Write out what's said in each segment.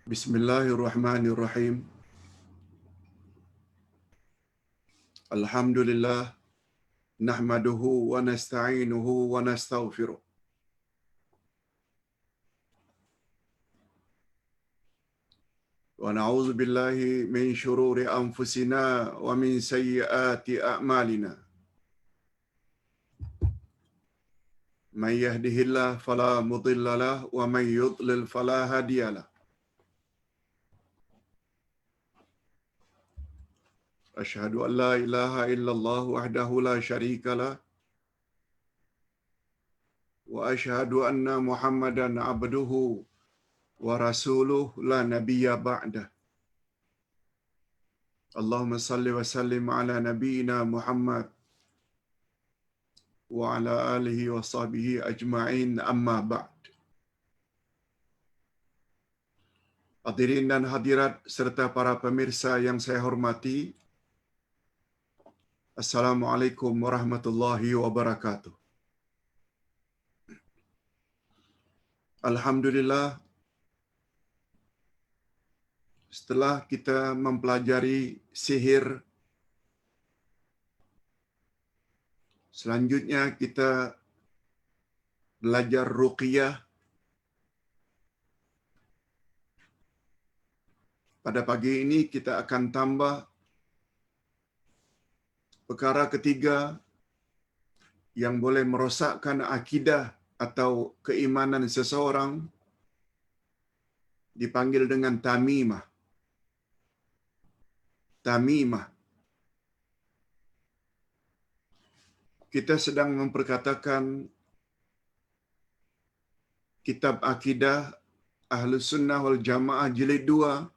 Bismillahirrahmanirrahim. Alhamdulillah nahmaduhu wa nasta'inuhu wa nastaghfiruh. Wa na'udzu billahi min shururi anfusina wa min sayyiati a'malina. May yahdihillahu fala mudilla lahu wa may yudlil fala hadiya lahu. Asyhadu an la ilaha illallah wahdahu la syarika lah wa asyhadu anna Muhammadan abduhu wa rasuluhu la nabiyya ba'dah. Allahumma salli wa sallim ala nabiyyina Muhammad wa ala alihi wa sahbihi ajma'in, amma ba'd. Hadirin dan hadirat serta para pemirsa yang saya hormati, Assalamualaikum warahmatullahi wabarakatuh. Alhamdulillah, setelah kita mempelajari sihir, selanjutnya kita belajar ruqyah. Pada pagi ini kita akan tambah perkara ketiga yang boleh merosakkan akidah atau keimanan seseorang, dipanggil dengan tamimah. Tamimah. Kita sedang memperkatakan kitab akidah Ahlus Sunnah wal Jamaah jilid 2,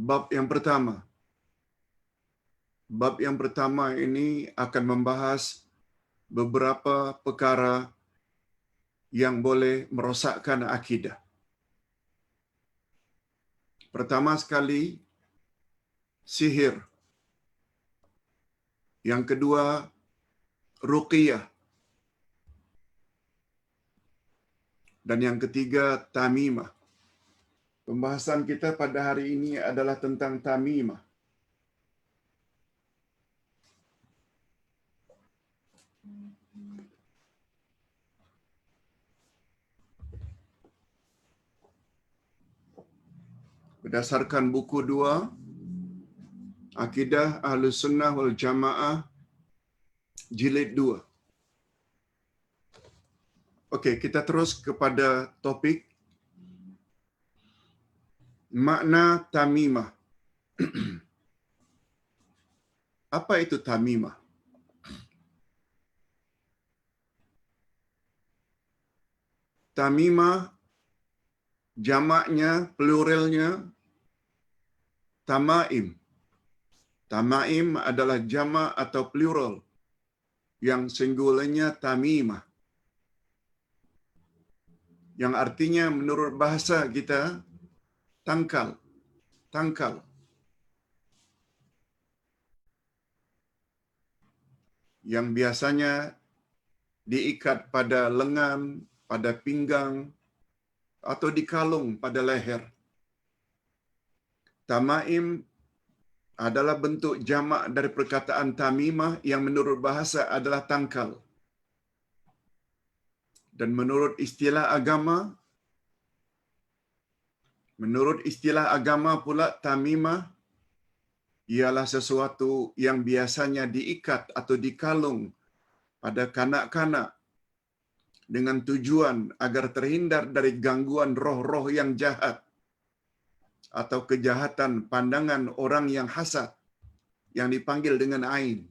bab yang pertama. Bab yang pertama ini akan membahas beberapa perkara yang boleh merosakkan akidah. Pertama sekali, sihir. Yang kedua, ruqyah. Dan yang ketiga, tamimah. Pembahasan kita pada hari ini adalah tentang tamimah. Berdasarkan buku 2, Akidah Ahlus Sunnah wal Jamaah jilid 2. Okey, kita terus kepada topik makna tamimah. Apa itu tamimah? Tamimah jamaknya, pluralnya tamaim. Tamaim adalah jamak atau plural yang singularnya tamimah. Yang artinya menurut bahasa kita tangkal. Tangkal. Yang biasanya diikat pada lengan, pada pinggang, atau dikalung pada leher. Tamaim adalah bentuk jamak dari perkataan tamimah yang menurut bahasa adalah tangkal. Dan menurut istilah agama pula, tamimah ialah sesuatu yang biasanya diikat atau dikalung pada kanak-kanak dengan tujuan agar terhindar dari gangguan roh-roh yang jahat atau kejahatan pandangan orang yang hasad yang dipanggil dengan ain.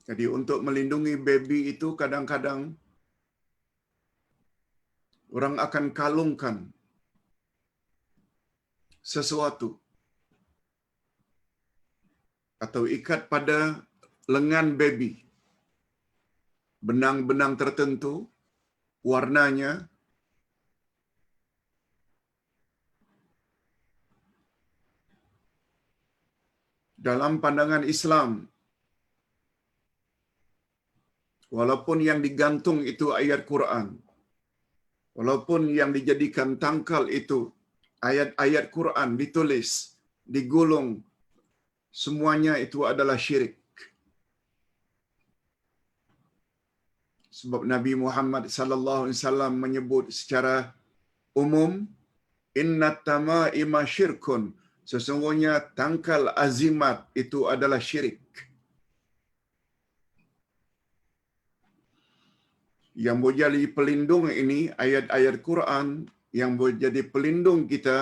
Jadi untuk melindungi baby itu kadang-kadang orang akan kalungkan sesuatu atau ikat pada lengan baby benang-benang tertentu, warnanya, dalam pandangan Islam walaupun yang digantung itu ayat Quran, walaupun yang dijadikan tangkal itu ayat-ayat Quran ditulis, digulung, semuanya itu adalah syirik. Sebab Nabi Muhammad sallallahu alaihi wasallam menyebut secara umum, inna tamaima syirkun, sesungguhnya tangkal azimat itu adalah syirik. Yang boleh jadi pelindung ini ayat-ayat Quran, yang boleh jadi pelindung kita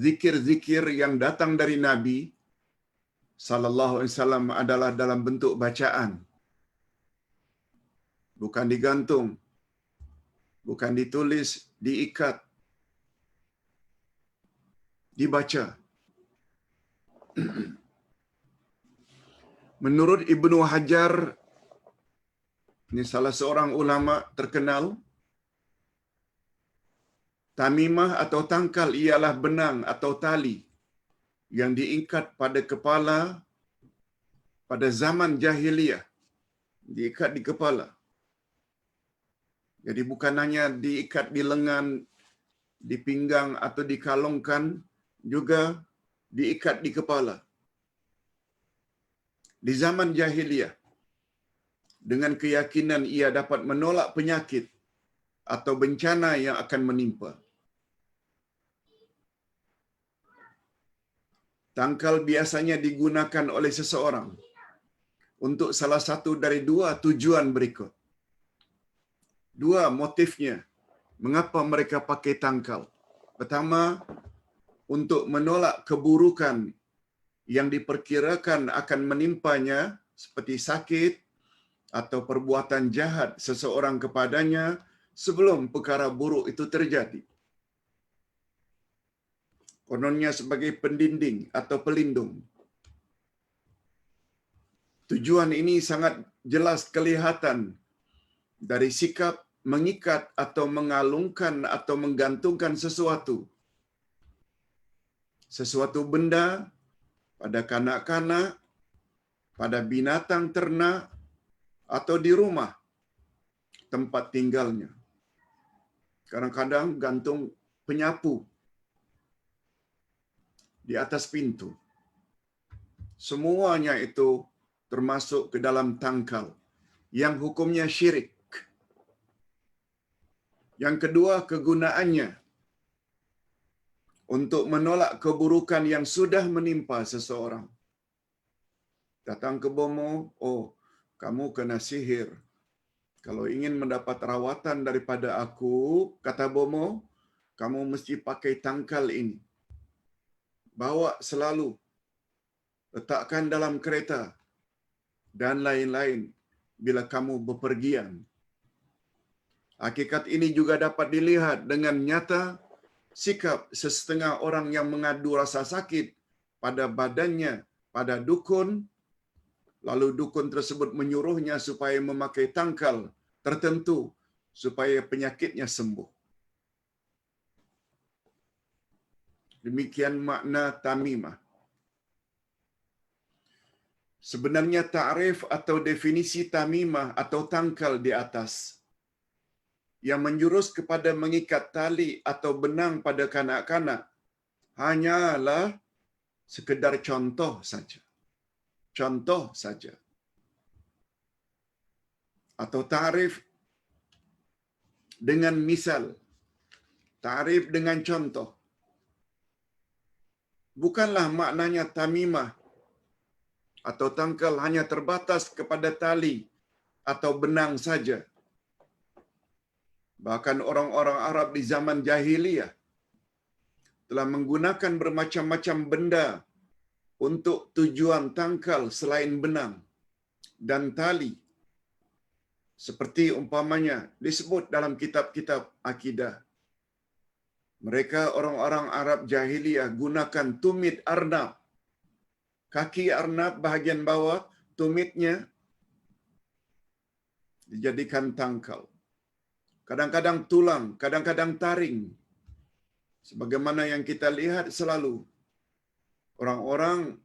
zikir-zikir yang datang dari Nabi sallallahu alaihi wasallam adalah dalam bentuk bacaan, bukan digantung, bukan ditulis, diikat, dibaca. Menurut Ibnu Hajar, ini salah seorang ulama terkenal, tamimah atau tangkal ialah benang atau tali yang diikat pada kepala pada zaman jahiliyah, diikat di kepala. Jadi bukan hanya diikat di lengan, di pinggang atau dikalungkan, juga diikat di kepala. Di zaman jahiliyah, dengan keyakinan ia dapat menolak penyakit atau bencana yang akan menimpa. Tangkal biasanya digunakan oleh seseorang untuk salah satu dari dua tujuan berikut. Dua motifnya mengapa mereka pakai tangkal. Pertama, untuk menolak keburukan yang diperkirakan akan menimpanya, seperti sakit atau perbuatan jahat seseorang kepadanya sebelum perkara buruk itu terjadi. Kononnya sebagai pendinding atau pelindung. Tujuan ini sangat jelas kelihatan dari sikap mengikat atau mengalungkan atau menggantungkan sesuatu benda pada kanak-kanak, pada binatang ternak, atau di rumah tempat tinggalnya. Kadang-kadang gantung penyapu di atas pintu. Semuanya itu termasuk ke dalam tangkal yang hukumnya syirik. Yang kedua, kegunaannya untuk menolak keburukan yang sudah menimpa seseorang. Datang ke bomo, oh, kamu kena sihir. Kalau ingin mendapat rawatan daripada aku, kata bomo, kamu mesti pakai tangkal ini. Bawa selalu, letakkan dalam kereta, dan lain-lain bila kamu bepergian. Hakikat ini juga dapat dilihat dengan nyata sikap sesetengah orang yang mengadu rasa sakit pada badannya pada dukun, lalu dukun tersebut menyuruhnya supaya memakai tangkal tertentu supaya penyakitnya sembuh. Demikian makna tamimah. Sebenarnya ta'rif atau definisi tamimah atau tangkal di atas yang menjurus kepada mengikat tali atau benang pada kanak-kanak hanyalah sekedar contoh saja. Contoh saja. Atau ta'rif dengan misal. Ta'rif dengan contoh. Bukanlah maknanya tamimah atau tangkal hanya terbatas kepada tali atau benang saja. Bahkan orang-orang Arab di zaman jahiliyah telah menggunakan bermacam-macam benda untuk tujuan tangkal selain benang dan tali. Seperti umpamanya disebut dalam kitab-kitab akidah. Mereka orang-orang Arab jahiliyah gunakan tumit arnab. Kaki arnab bahagian bawah, tumitnya dijadikan tangkal. Kadang-kadang tulang, kadang-kadang taring. Sebagaimana yang kita lihat selalu, orang-orang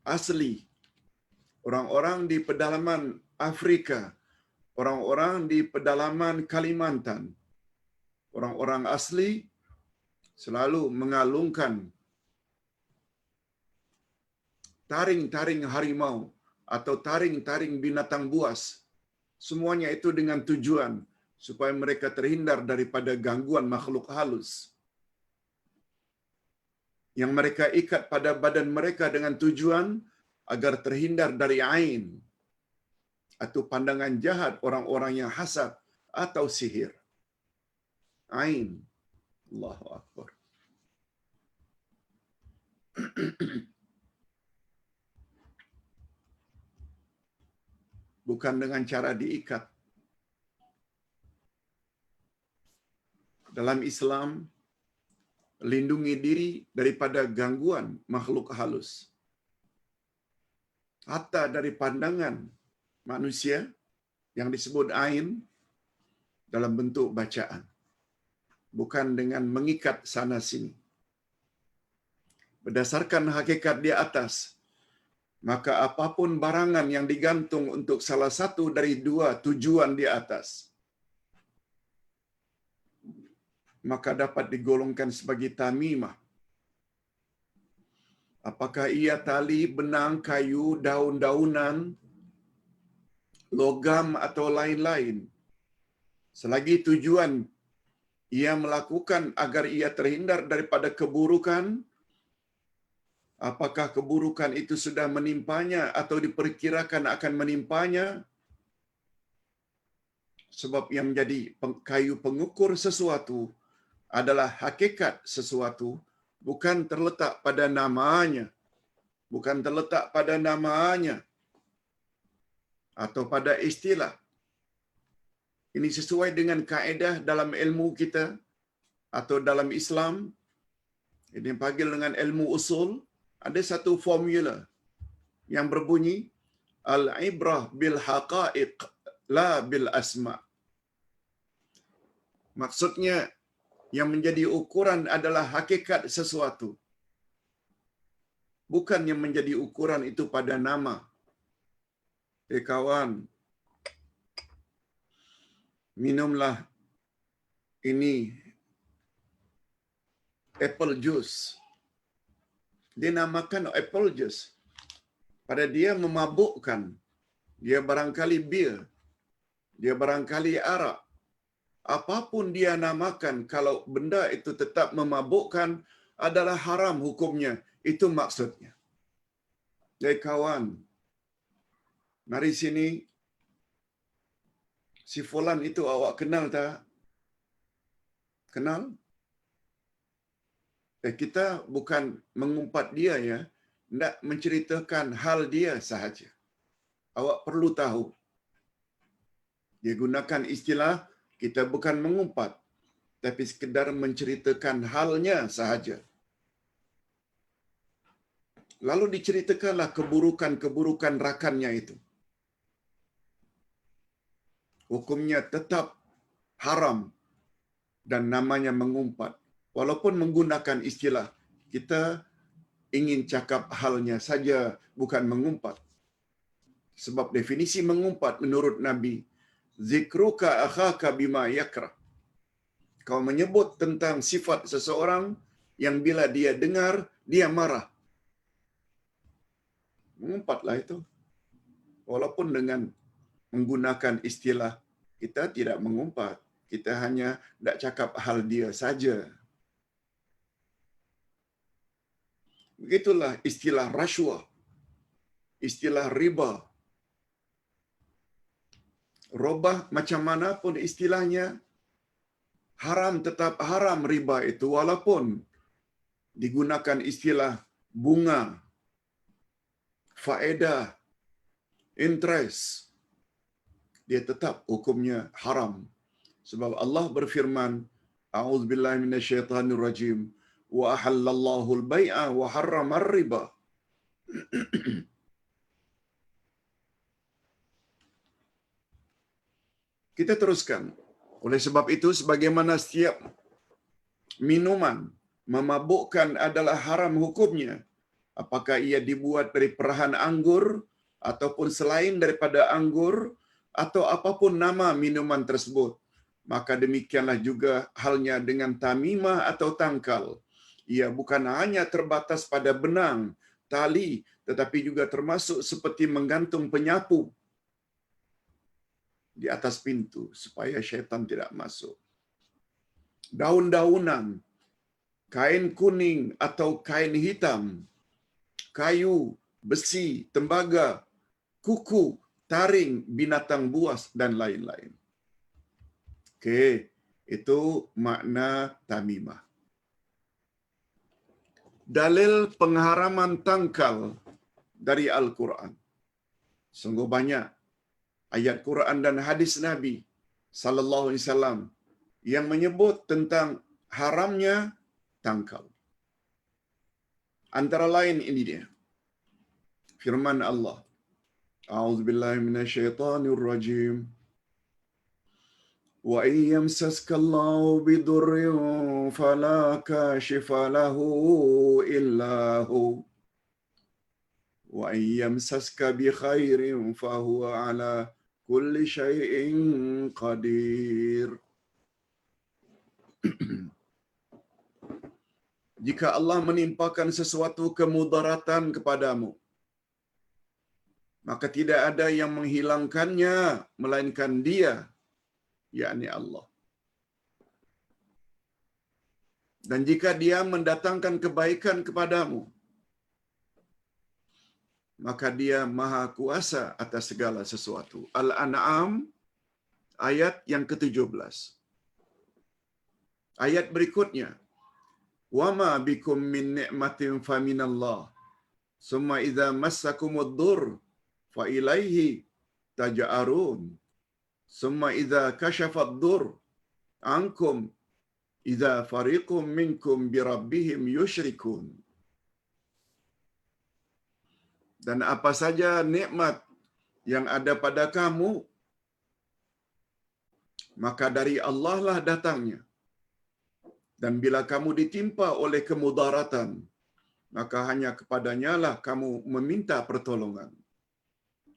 asli, orang-orang di pedalaman Afrika orang-orang di pedalaman Kalimantan, orang-orang asli selalu mengalungkan taring-taring harimau atau taring-taring binatang buas. Semuanya itu dengan tujuan supaya mereka terhindar daripada gangguan makhluk halus. Yang mereka ikat pada badan mereka dengan tujuan agar terhindar dari ain atau pandangan jahat orang-orang yang hasad atau sihir. Ain. Allahu Akbar. Bukan dengan cara diikat. Dalam Islam, lindungi diri daripada gangguan makhluk halus. Hatta dari pandangan manusia yang disebut ain dalam bentuk bacaan. Bukan dengan mengikat sana sini. Berdasarkan hakikat di atas, maka apapun barangan yang digantung untuk salah satu dari dua tujuan di atas, maka dapat digolongkan sebagai tamimah. Apakah ia tali, benang, kayu, daun-daunan, logam atau lain-lain. Selagi tujuan ia melakukan agar ia terhindar daripada keburukan, apakah keburukan itu sudah menimpanya atau diperkirakan akan menimpanya, sebab yang menjadi kayu pengukur sesuatu adalah hakikat sesuatu, bukan terletak pada namanya, bukan terletak pada namanya atau pada istilah. Ini sesuai dengan kaedah dalam ilmu kita atau dalam Islam. Ini dipanggil dengan ilmu usul. Ada satu formula yang berbunyi al-ibrah bil haqa'iq la bil asma. Maksudnya yang menjadi ukuran adalah hakikat sesuatu. Bukan yang menjadi ukuran itu pada nama. Kawan, minumlah ini apple juice. Dia namakan apple juice. Pada dia memabukkan. Dia barangkali bir. Dia barangkali arak. Apapun dia namakan, kalau benda itu tetap memabukkan, adalah haram hukumnya. Itu maksudnya. Jadi kawan, mari sini. Si fulan itu awak kenal tak? Kenal? Kita bukan mengumpat dia ya. Tidak menceritakan hal dia sahaja. Awak perlu tahu. Dia gunakan istilah, kita bukan mengumpat, tapi sekedar menceritakan halnya sahaja. Lalu diceritakanlah keburukan-keburukan rakannya itu. Hukumnya tetap haram dan namanya mengumpat. Walaupun menggunakan istilah, kita ingin cakap halnya saja, bukan mengumpat. Sebab definisi mengumpat menurut Nabi, zikruka akhaka bima yakrah. Kau menyebut tentang sifat seseorang yang bila dia dengar, dia marah. Mengumpatlah itu. Walaupun dengan menggunakan istilah, kita tidak mengumpat. Kita hanya tidak cakap hal dia saja. Begitulah istilah rasuah, istilah riba. Robah macam mana pun istilahnya, haram tetap haram riba itu, walaupun digunakan istilah bunga, faedah, interest, dia tetap hukumnya haram. Sebab Allah berfirman, a'udzubillahi minasyaitonirrajim, wa ahallallahu al-bai'a wa harrama ar-riba. Kita teruskan. Oleh sebab itu, sebagaimana setiap minuman memabukkan adalah haram hukumnya, apakah ia dibuat dari perahan anggur ataupun selain daripada anggur, atau apapun nama minuman tersebut. Maka demikianlah juga halnya dengan tamimah atau tangkal. Ia bukan hanya terbatas pada benang, tali, tetapi juga termasuk seperti menggantung penyapu di atas pintu supaya syaitan tidak masuk. Daun-daunan, kain kuning atau kain hitam, kayu, besi, tembaga, kuku, taring, binatang buas, dan lain-lain. Okey, itu makna tamimah. Dalil pengharaman tangkal dari Al-Quran. Sungguh banyak ayat Quran dan hadis Nabi sallallahu alaihi wasallam yang menyebut tentang haramnya tangkal. Antara lain ini dia. Firman Allah. A'udzubillahi minasyaitonir rajim. Wa in yamsaska Allahu bidurrin fala kashifa lahu illa hu. Wa in yamsaska bi khairin fa huwa ala kulli syai'in qadir. Jika Allah menimpakan sesuatu kemudaratan kepadamu, maka tidak ada yang menghilangkannya melainkan Dia, yakni Allah. Dan jika Dia mendatangkan kebaikan kepadamu, maka Dia Maha Kuasa atas segala sesuatu. Al-An'am ayat yang ke-17. Ayat berikutnya, wa ma bikum min ni'matin faminallah summa idza massakumud dur fa ilaihi taj'arun summa idza kashafad dur ankum idza fariqum minkum bi rabbihim yusyrikun. Dan apa saja nikmat yang ada pada kamu, maka dari Allah lah datangnya. Dan bila kamu ditimpa oleh kemudaratan, maka hanya kepadanya lah kamu meminta pertolongan.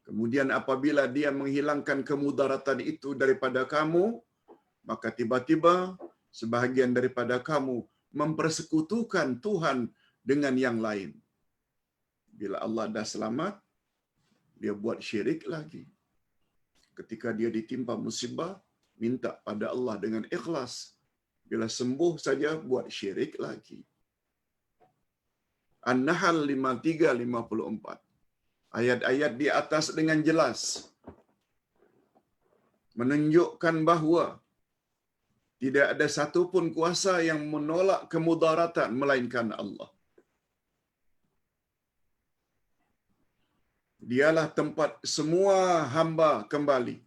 Kemudian apabila Dia menghilangkan kemudaratan itu daripada kamu, maka tiba-tiba sebahagian daripada kamu mempersekutukan Tuhan dengan yang lain. Bila Allah dah selamat, dia buat syirik lagi. Ketika dia ditimpa musibah, minta pada Allah dengan ikhlas. Bila sembuh saja, buat syirik lagi. An-Nahl 53-54. Ayat-ayat di atas dengan jelas menunjukkan bahawa tidak ada satu pun kuasa yang menolak kemudaratan melainkan Allah. Dialah tempat semua hamba kembali.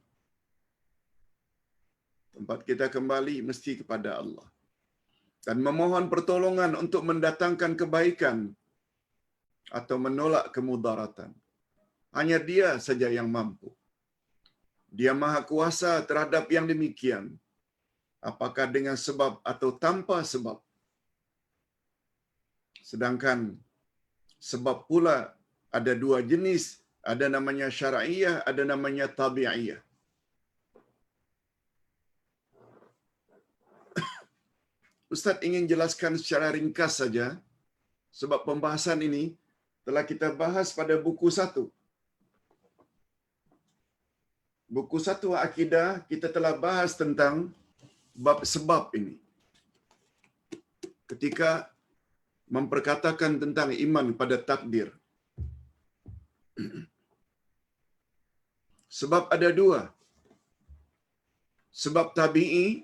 Tempat kita kembali mesti kepada Allah. Dan memohon pertolongan untuk mendatangkan kebaikan atau menolak kemudaratan. Hanya Dia saja yang mampu. Dia Maha Kuasa terhadap yang demikian. Apakah dengan sebab atau tanpa sebab. Sedangkan sebab pula ada dua jenis. Ada namanya syar'iyah, ada namanya tabi'iyah. Ustaz ingin jelaskan secara ringkas saja, sebab pembahasan ini telah kita bahas pada buku 1. Buku 1 Akidah, kita telah bahas tentang bab sebab ini. Ketika memperkatakan tentang iman pada takdir. Sebab ada dua. Sebab tabi'i,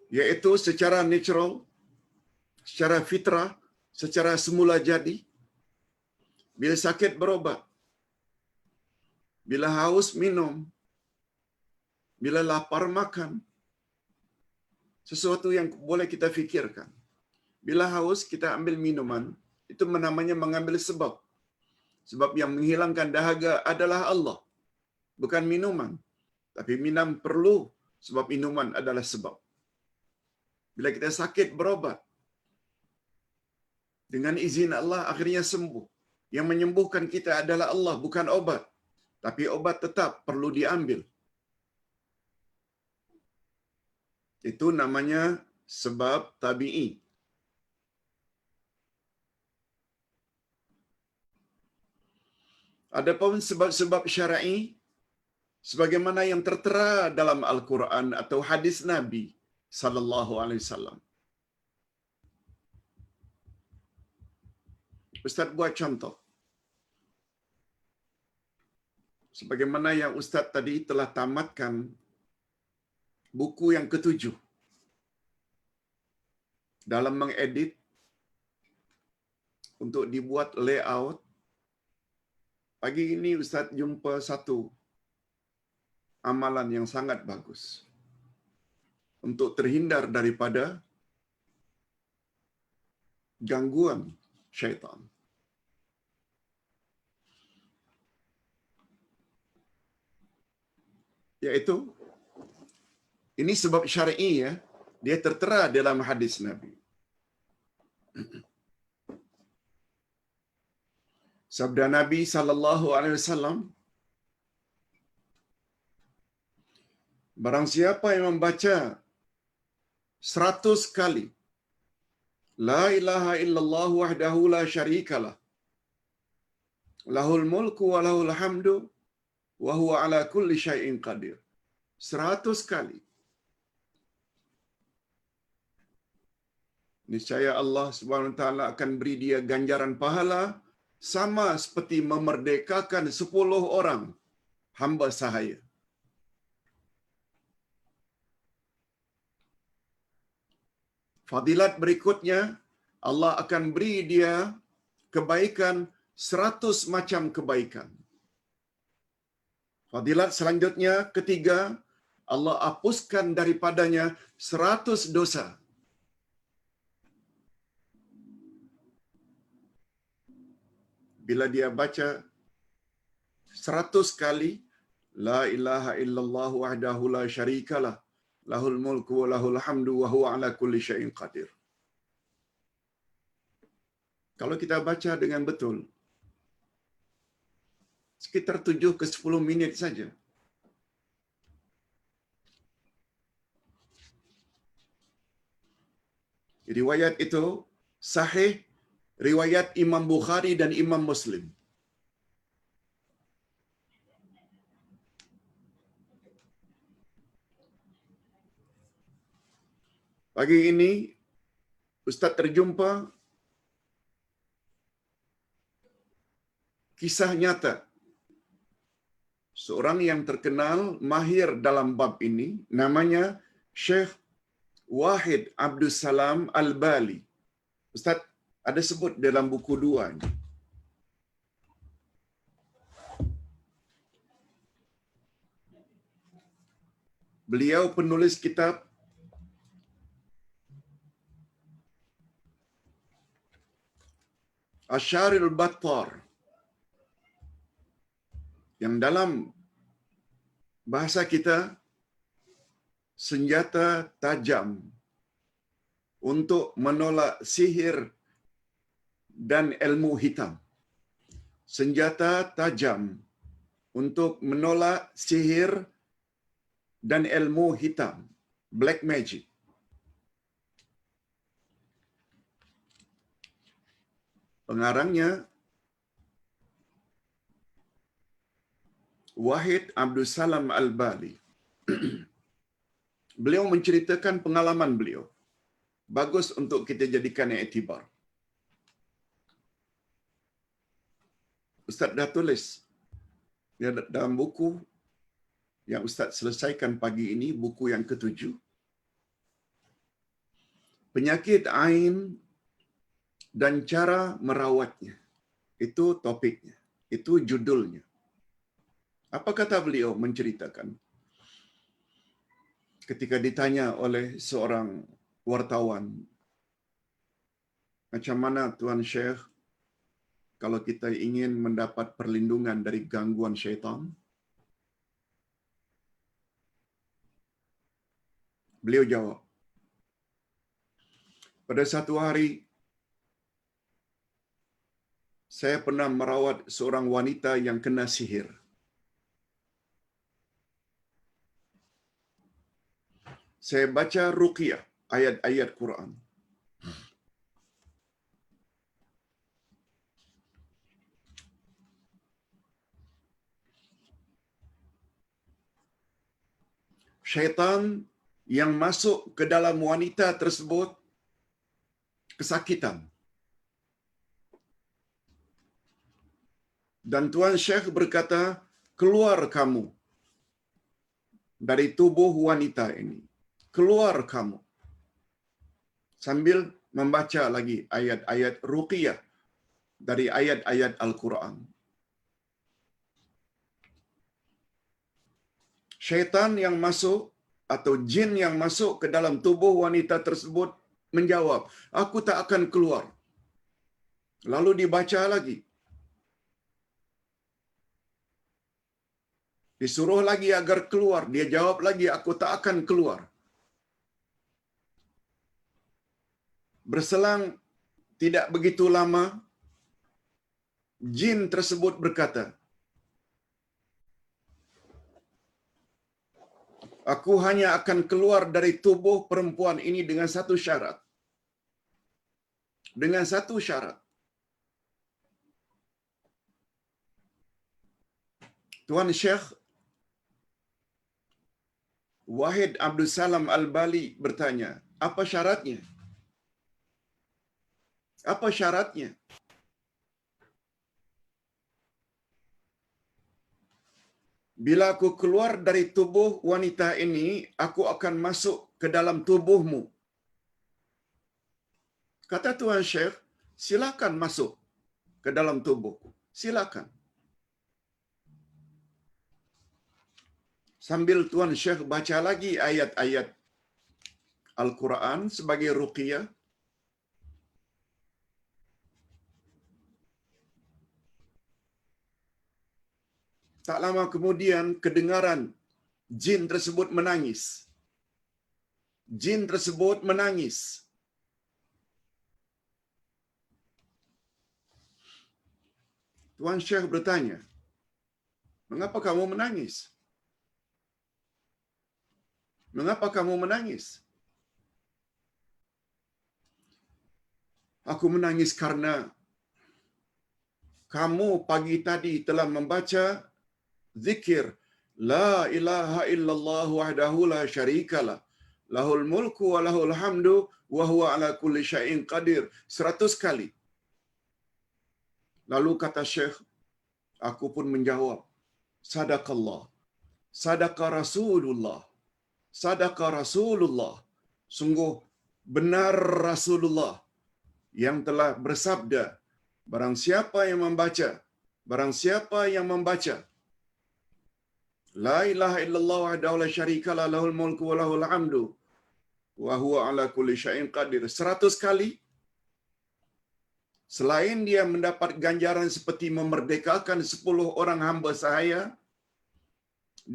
iaitu secara natural, secara fitrah, secara semula jadi. Bila sakit berobat, bila haus minum, bila lapar makan. Sesuatu yang boleh kita fikirkan. Bila haus kita ambil minuman, itu namanya mengambil sebab. Sebab yang menghilangkan dahaga adalah Allah, bukan minuman. Tapi minum perlu sebab minuman adalah sebab. Bila kita sakit berobat, dengan izin Allah akhirnya sembuh. Yang menyembuhkan kita adalah Allah, bukan obat. tapi obat tetap perlu diambil. Itu namanya sebab tabi'i. Adapun sebab-sebab syar'i sebagaimana yang tertera dalam Al-Quran atau hadis Nabi sallallahu alaihi wasallam. Ustaz buat contoh. Sebagaimana yang Ustaz tadi telah tamatkan buku yang ketujuh dalam mengedit untuk dibuat layout. Pagi ini Ustaz jumpa satu amalan yang sangat bagus untuk terhindar daripada gangguan syaitan. Yaitu, ini sebab syar'i ya, dia tertera dalam hadis Nabi. Sabda Nabi sallallahu alaihi wasallam, barang siapa yang membaca 100 kali la ilaha illallah wahdahu la syarikalah lahul mulku wa lahul hamdu wa huwa ala kulli syai'in qadir. 100 kali. Niscaya Allah Subhanahu wa taala akan beri dia ganjaran pahala sama seperti memerdekakan 10 orang hamba sahaya. Fadilat berikutnya, Allah akan beri dia kebaikan 100 macam kebaikan. Fadilat selanjutnya, ketiga, Allah hapuskan daripadanya 100 dosa. Bila dia baca 100 kali, la ilaha illallah wahdahu la syarikalah, lahul mulku wa lahul hamdu wa huwa ala kulli syai'in qadir. Kalau kita baca dengan betul, sekitar 7 ke 10 minit saja. Riwayat itu sahih, riwayat Imam Bukhari dan Imam Muslim. Pagi ini, Ustaz terjumpa kisah nyata seorang yang terkenal mahir dalam bab ini, namanya Syekh Wahid Abdus Salam Al-Bali. Ustaz ada sebut dalam buku 2 ini. Beliau penulis kitab Asyaril Battar, yang dalam bahasa kita senjata tajam untuk menolak sihir dan ilmu hitam. Senjata tajam untuk menolak sihir dan ilmu hitam, black magic. Pengarangnya Wahid Abdul Salam Al-Bali. Beliau menceritakan pengalaman beliau. Bagus untuk kita jadikan iktibar. Ustaz dah tulis dia dalam buku yang Ustaz selesaikan pagi ini, buku yang ketujuh. Penyakit ain dan cara merawatnya. Itu topiknya. Itu judulnya. Apa kata beliau menceritakan? Ketika ditanya oleh seorang wartawan, macam mana Tuan Syekh kalau kita ingin mendapat perlindungan dari gangguan syaitan? Beliau jawab, pada satu hari saya pernah merawat seorang wanita yang kena sihir. saya baca ruqyah, ayat-ayat Quran. Syaitan yang masuk ke dalam wanita tersebut kesakitan. Dan Tuan Syekh berkata, keluar kamu dari tubuh wanita ini. Keluar kamu. Sambil membaca lagi ayat-ayat ruqyah dari ayat-ayat Al-Quran. Syaitan yang masuk atau jin yang masuk ke dalam tubuh wanita tersebut menjawab, aku tak akan keluar. Lalu dibaca lagi. Disuruh lagi agar keluar. Dia jawab lagi, aku tak akan keluar. Berselang tidak begitu lama, jin tersebut berkata, aku hanya akan keluar dari tubuh perempuan ini dengan satu syarat. Dengan satu syarat. Tuan Syekh Wahid Abdul Salam Al-Bali bertanya, apa syaratnya? Apa syaratnya? Bila aku keluar dari tubuh wanita ini, aku akan masuk ke dalam tubuhmu. Kata Tuan Syekh, silakan masuk ke dalam tubuhku. Silakan. Sambil Tuan Syekh baca lagi ayat-ayat Al-Quran sebagai ruqyah, tak lama kemudian kedengaran jin tersebut menangis. Jin tersebut menangis. Tuan Syekh bertanya, mengapa kamu menangis? Mengapa kamu menangis? Aku menangis karena kamu pagi tadi telah membaca zikir La ilaha illallah wahdahu la syarikalah lahul mulku wa lahul hamdu wa huwa ala kulli syai'in qadir 100 kali. Lalu kata Syekh, aku pun menjawab, sadaqallah, sadaqa Rasulullah, sadaqa Rasulullah. Sungguh benar Rasulullah yang telah bersabda, barang siapa yang membaca La ilaha illallah wahdahu la syarikalah lahul mulku wa lahul hamdu wa huwa ala kulli syai'in qadir 100 kali, selain dia mendapat ganjaran seperti memerdekakan 10 orang hamba sahaya,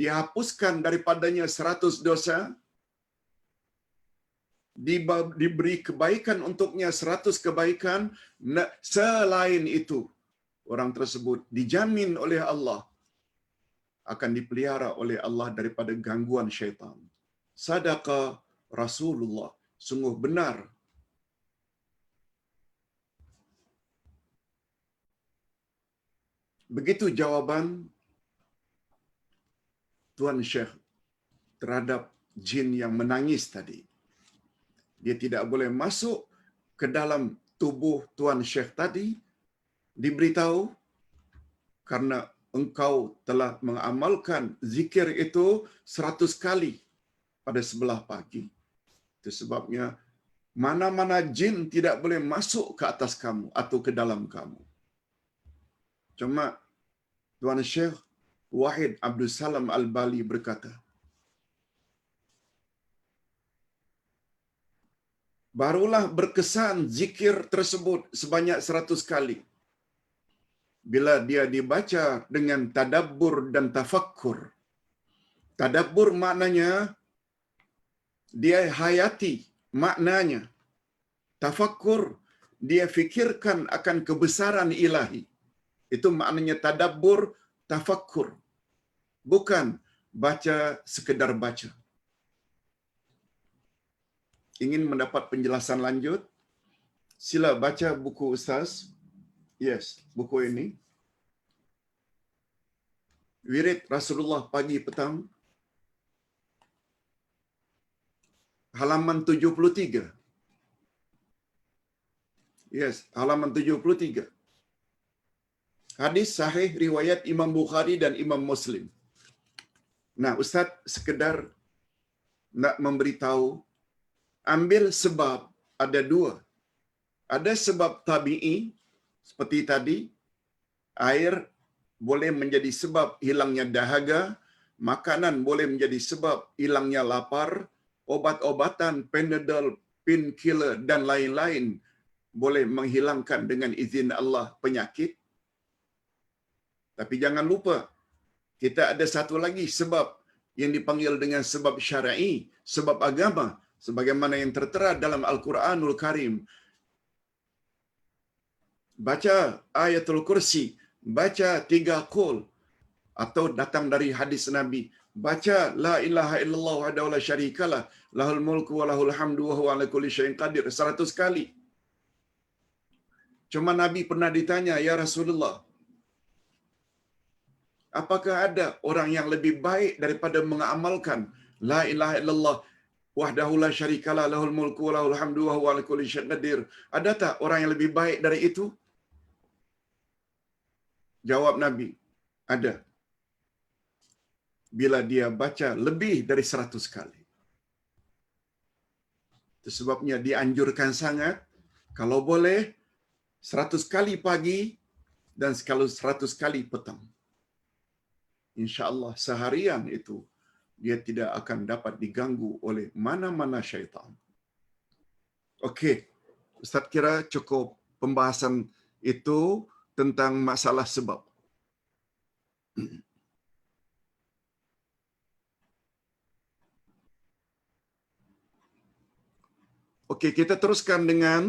dihapuskan daripadanya 100 dosa, diberi kebaikan untuknya 100 kebaikan. Selain itu, orang tersebut dijamin oleh Allah akan dipelihara oleh Allah daripada gangguan syaitan. Sadaqa Rasulullah. Sungguh benar. Begitu jawaban Tuan Syekh terhadap jin yang menangis tadi. Dia tidak boleh masuk ke dalam tubuh Tuan Syekh tadi. Diberitahu, karena engkau telah mengamalkan zikir itu 100 kali pada sebelah pagi. Itu sebabnya mana-mana jin tidak boleh masuk ke atas kamu atau ke dalam kamu. Cuma Tuan Syekh Wahid Abdul Salam Al-Bali berkata, barulah berkesan zikir tersebut sebanyak 100 kali. Bila dia dibaca dengan tadabbur dan tafakkur. Tadabbur maknanya dia hayati maknanya. Tafakkur dia fikirkan akan kebesaran ilahi. Itu maknanya tadabbur, tafakkur. Bukan baca sekedar baca. ingin mendapat penjelasan lanjut, sila baca buku Ustaz. Yes, buku ini. Wirid Rasulullah pagi petang. Halaman 73. Yes, halaman 73. Hadis sahih riwayat Imam Bukhari dan Imam Muslim. Nah, Ustaz sekedar nak memberitahu, ambil sebab ada dua. Ada sebab tabi'i, seperti tadi, air boleh menjadi sebab hilangnya dahaga, makanan boleh menjadi sebab hilangnya lapar, obat-obatan, Panadol, painkiller dan lain-lain boleh menghilangkan dengan izin Allah penyakit. Tapi jangan lupa, kita ada satu lagi sebab yang dipanggil dengan sebab syar'i, sebab agama, sebagaimana yang tertera dalam Al-Quranul Karim. Baca ayatul kursi, baca 3 qul, atau datang dari hadis Nabi, baca la ilaha illallah wahdahu la syarikalah, lahul mulku wa lahul hamdu wa huwa ala kulli syai'in qadir 100 kali. Cuma Nabi pernah ditanya, ya Rasulullah, apakah ada orang yang lebih baik daripada mengamalkan la ilaha illallah wahdahu la syarikalah, lahul mulku wa lahul hamdu wa huwa ala kulli syai'in qadir? Ada tak orang yang lebih baik dari itu? Jawab Nabi, ada. Bila dia baca lebih dari 100 kali. Itu sebabnya dianjurkan sangat, kalau boleh, 100 kali pagi dan sekali 100 kali petang. InsyaAllah seharian itu, dia tidak akan dapat diganggu oleh mana-mana syaitan. Okey, Ustaz kira cukup pembahasan itu tentang masalah sebab. Okey, kita teruskan dengan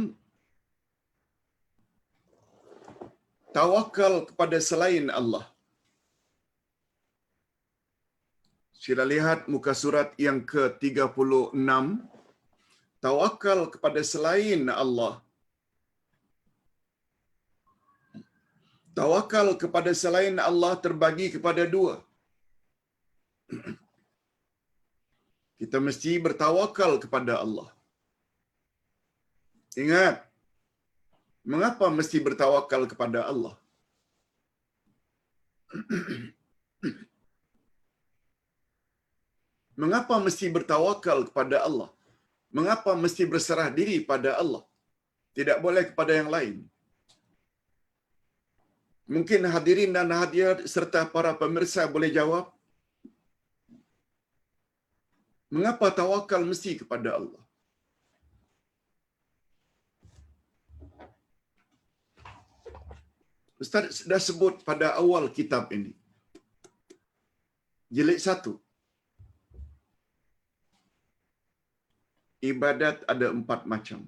tawakal kepada selain Allah. Sila lihat muka surat yang ke-36. Tawakal kepada selain Allah. Tawakal kepada selain Allah terbagi kepada dua. Kita mesti bertawakal kepada Allah. Ingat, mengapa mesti bertawakal kepada Allah? Mengapa mesti bertawakal kepada Allah? Mengapa mesti berserah diri pada Allah? Tidak boleh kepada yang lain. Mungkin hadirin dan hadirat serta para pemirsa boleh jawab. Mengapa tawakal mesti kepada Allah? Ustaz sudah sebut pada awal kitab ini. Jilid 1. Ibadat ada 4 macam.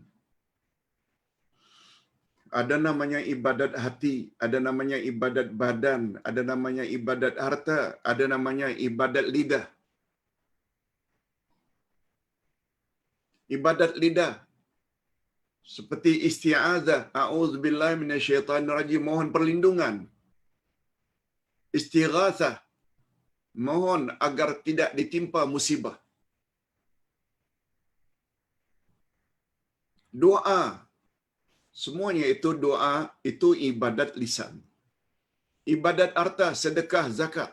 Ada namanya ibadat hati, ada namanya ibadat badan, ada namanya ibadat harta, ada namanya ibadat lidah. Ibadat lidah seperti isti'adzah, a'udzubillahi minasyaitonirrajim, mohon perlindungan. Istighatsah, mohon agar tidak ditimpa musibah. Doa, semuanya itu doa, itu ibadat lisan. Ibadat harta, sedekah, zakat,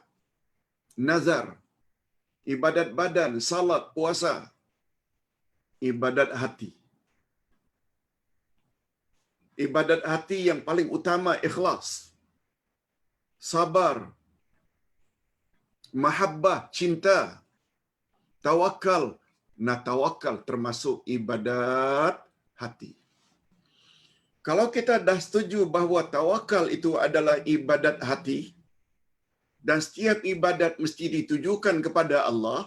nazar. Ibadat badan, salat, puasa. Ibadat hati. Ibadat hati yang paling utama ikhlas, sabar, mahabbah, cinta, tawakal. Nah, tawakal termasuk ibadat hati. Kalau kita dah setuju bahawa tawakal itu adalah ibadat hati dan setiap ibadat mesti ditujukan kepada Allah,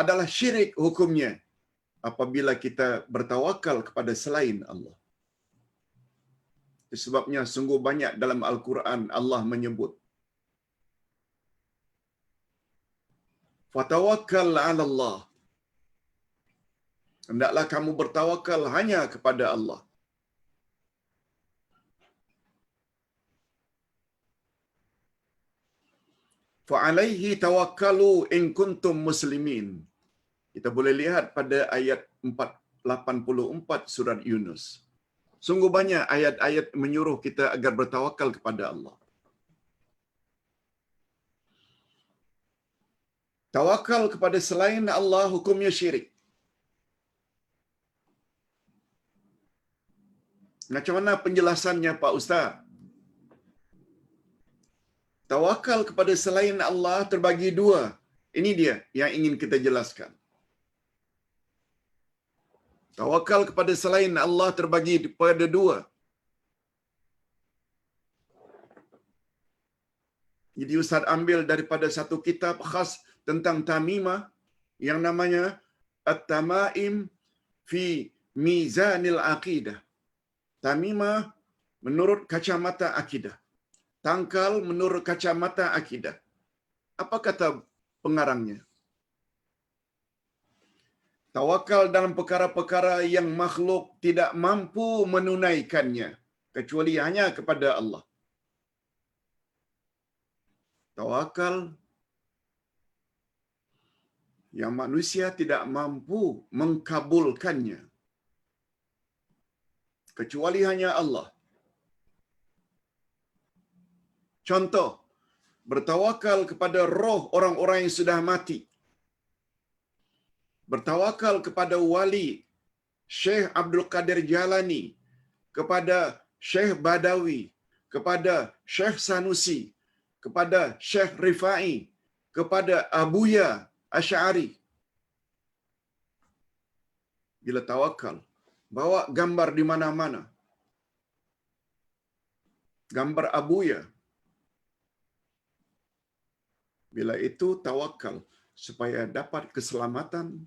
adalah syirik hukumnya apabila kita bertawakal kepada selain Allah. Sebabnya sungguh banyak dalam Al-Quran Allah menyebut, fatawakkal 'ala Allah. Hendaklah kamu bertawakal hanya kepada Allah. Fa'alaihi tawakkalu in kuntum muslimin. Kita boleh lihat pada ayat 84 surat Yunus. Sungguh banyak ayat-ayat menyuruh kita agar bertawakal kepada Allah. Tawakal kepada selain Allah hukumnya syirik. Macam mana penjelasannya Pak Ustaz? Tawakal kepada selain Allah terbagi dua. Ini dia yang ingin kita jelaskan. Tawakal kepada selain Allah terbagi pada dua. Jadi Ustaz ambil daripada satu kitab khas tentang tamimah yang namanya At-Tamaim fi Mizanil Aqidah. Tamimah menurut kacamata akidah. Tangkal menurut kacamata akidah. Apa kata pengarangnya? Tawakal dalam perkara-perkara yang makhluk tidak mampu menunaikannya kecuali hanya kepada Allah. Tawakal yang manusia tidak mampu mengkabulkannya kecuali hanya Allah. Contoh, bertawakal kepada roh orang-orang yang sudah mati. Bertawakal kepada wali Syekh Abdul Qadir Jalani, kepada Syekh Badawi, kepada Syekh Sanusi, kepada Syekh Rifai, kepada Abuya Asy'ari. Bila tawakal, bawa gambar di mana-mana. Gambar Abuya. Bila itu tawakal supaya dapat keselamatan.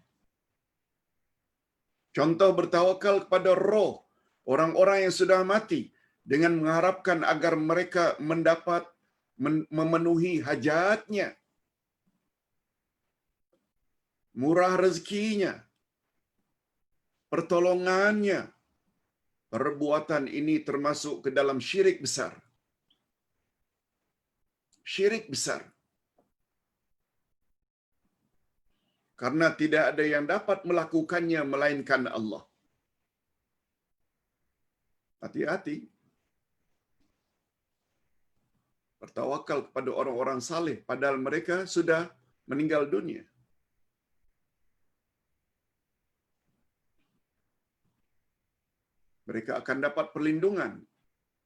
Contoh bertawakal kepada roh orang-orang yang sudah mati dengan mengharapkan agar mereka mendapat memenuhi hajatnya, murah rezekinya, pertolongannya. Perbuatan ini termasuk ke dalam syirik besar. Syirik besar. Karena tidak ada yang dapat melakukannya melainkan Allah. Hati-hati. Bertawakal kepada orang-orang saleh padahal mereka sudah meninggal dunia. Mereka akan dapat perlindungan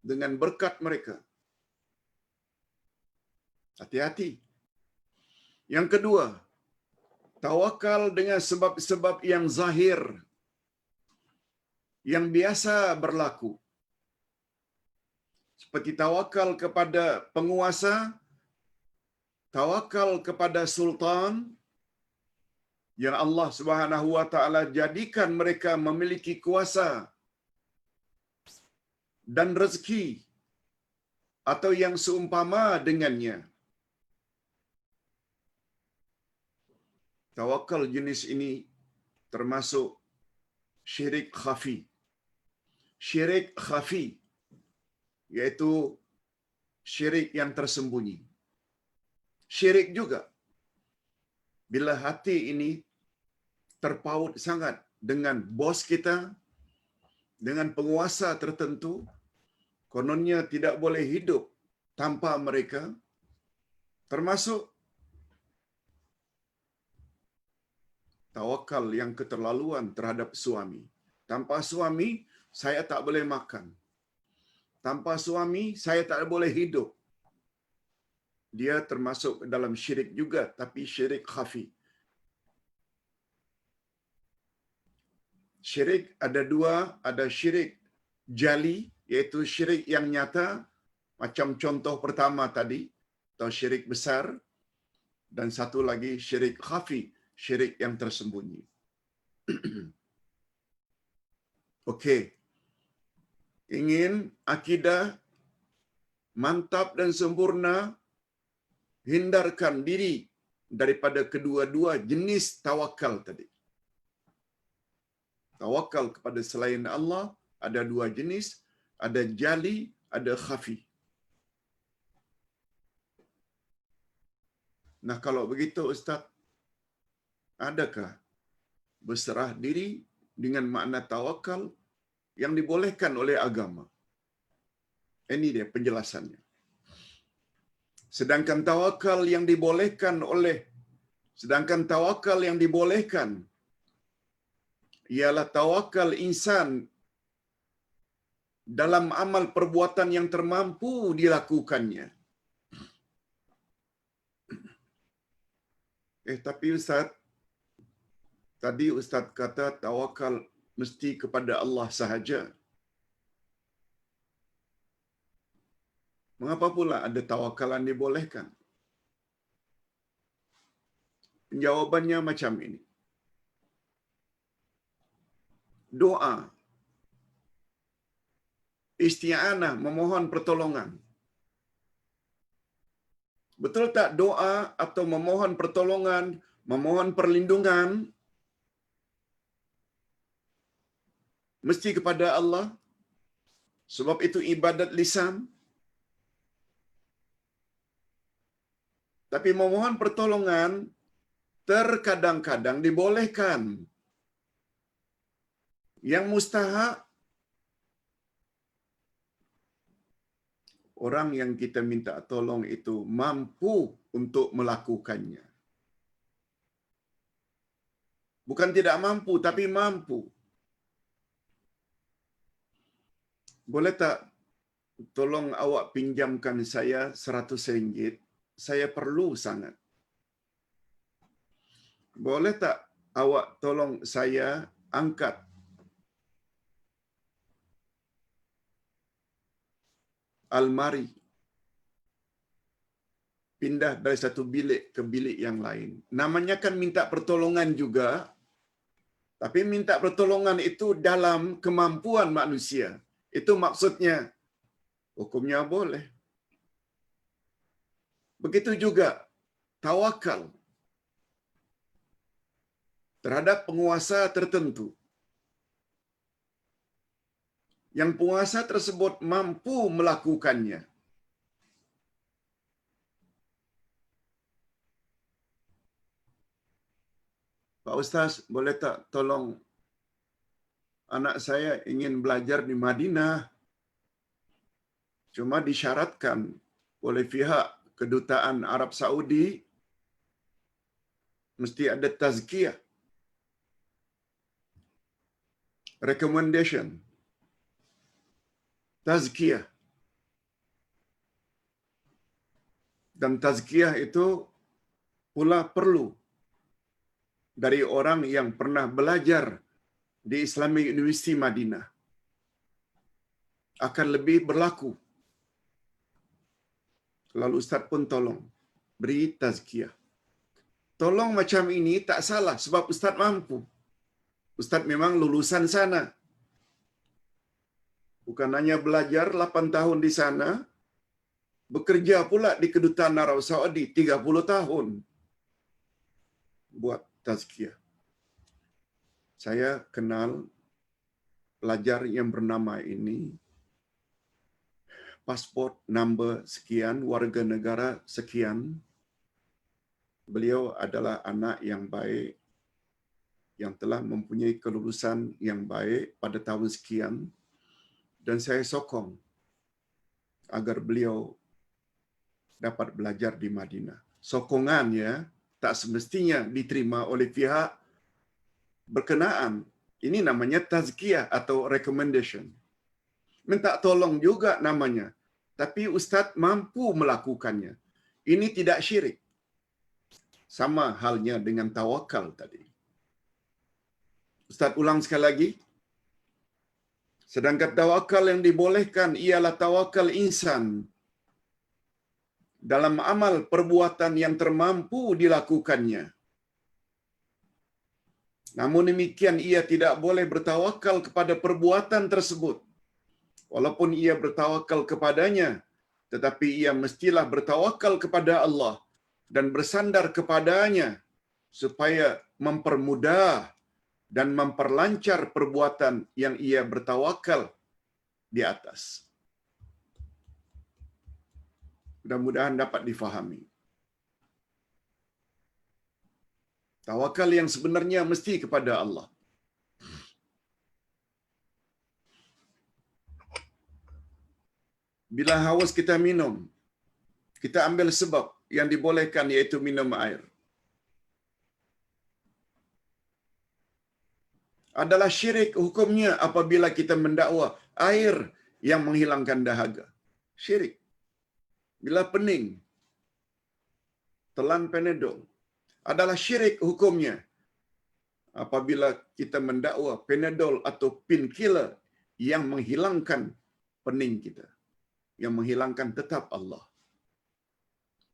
dengan berkat mereka. Hati-hati. Yang kedua, tawakal dengan sebab-sebab yang zahir, yang biasa berlaku. Seperti tawakal kepada penguasa, tawakal kepada sultan, yang Allah Subhanahu wa taala jadikan mereka memiliki kuasa dan rezeki atau yang seumpama dengannya. Tawakal jenis ini termasuk syirik khafi. Syirik khafi iaitu syirik yang tersembunyi. Syirik juga bila hati ini terpaut sangat dengan bos kita, dengan penguasa tertentu, kononnya tidak boleh hidup tanpa mereka, termasuk tawakal yang keterlaluan terhadap suami. Tanpa suami, saya tak boleh makan. Tanpa suami, saya tak boleh hidup. Dia termasuk dalam syirik juga, tapi syirik khafi. Syirik ada dua, ada syirik jali, iaitu syirik yang nyata, macam contoh pertama tadi, atau syirik besar, dan satu lagi syirik khafi, syirik yang tersembunyi. Okey. Ingin akidah mantap dan sempurna, hindarkan diri daripada kedua-dua jenis tawakal tadi. Tawakal kepada selain Allah ada dua jenis, ada jali, ada khafi. Nah, kalau begitu Ustaz, adakah berserah diri dengan makna tawakal yang dibolehkan oleh agama? Ini dia penjelasannya. Sedangkan tawakal yang dibolehkan ialah tawakal insan dalam amal perbuatan yang termampu dilakukannya. Tapi Ustaz, tadi Ustaz kata tawakal mesti kepada Allah sahaja. Mengapa pula ada tawakalan dibolehkan? Jawabannya macam ini. Doa, isti'anah, memohon pertolongan. Betul tak doa atau memohon pertolongan, memohon perlindungan mesti kepada Allah? Sebab itu ibadat lisan. Tapi memohon pertolongan terkadang-kadang dibolehkan. Yang mustahak, orang yang kita minta tolong itu mampu untuk melakukannya. Bukan tidak mampu, tapi mampu. Boleh tak tolong awak pinjamkan saya RM100? Saya perlu sangat. Boleh tak awak tolong saya angkat almari, pindah dari satu bilik ke bilik yang lain? Namanya kan minta pertolongan juga, tapi minta pertolongan itu dalam kemampuan manusia. Itu maksudnya, hukumnya boleh. Begitu juga tawakal terhadap penguasa tertentu. Yang penguasa tersebut mampu melakukannya. Pak Ustaz, boleh tak tolong anak saya ingin belajar di Madinah, cuma disyaratkan oleh pihak kedutaan Arab Saudi mesti ada tazkiyah, recommendation, tazkiyah. Dan tazkiyah itu pula perlu dari orang yang pernah belajar di Islamic University Madinah. Akan lebih berlaku. Lalu Ustaz pun tolong beri tazkiyah. Tolong macam ini tak salah sebab Ustaz mampu. Ustaz memang lulusan sana. Bukan hanya belajar 8 tahun di sana, bekerja pula di kedutaan Arab Saudi 30 tahun. Buat tazkiyah. Saya kenal pelajar yang bernama ini, pasport number sekian, warga negara sekian. Beliau adalah anak yang baik, yang telah mempunyai kelulusan yang baik pada tahun sekian. Dan saya sokong agar beliau dapat belajar di Madinah. Sokongannya tak semestinya diterima oleh pihak berkenaan. Ini namanya tazkiyah atau recommendation. Minta tolong juga namanya. Tapi Ustaz mampu melakukannya. Ini tidak syirik. Sama halnya dengan tawakal tadi. Ustaz ulang sekali lagi. Sedangkan tawakal yang dibolehkan ialah tawakal insan dalam amal perbuatan yang termampu dilakukannya. Namun demikian ia tidak boleh bertawakal kepada perbuatan tersebut. Walaupun ia bertawakal kepadanya, tetapi ia mestilah bertawakal kepada Allah dan bersandar kepadanya supaya mempermudah dan memperlancar perbuatan yang ia bertawakal di atas. Mudah-mudahan dapat difahami. Tawakal yang sebenarnya mesti kepada Allah. Bila haus kita minum, kita ambil sebab yang dibolehkan, yaitu minum air. Adalah syirik hukumnya apabila kita mendakwa air yang menghilangkan dahaga. Syirik. Bila pening, telan Panadol. Adalah syirik hukumnya apabila kita mendakwa Panadol atau painkiller yang menghilangkan pening kita, yang menghilangkan tetap Allah.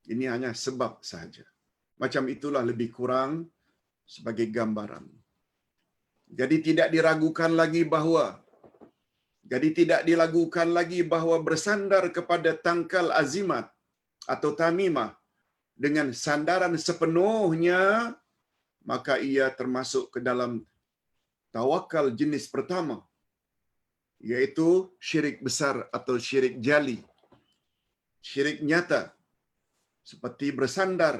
Ini hanya sebab sahaja. Macam itulah lebih kurang sebagai gambaran. Jadi tidak diragukan lagi bahawa bersandar kepada tangkal azimat atau tamimah dengan sandaran sepenuhnya, maka ia termasuk ke dalam tawakal jenis pertama, yaitu syirik besar atau syirik jali, syirik nyata, seperti bersandar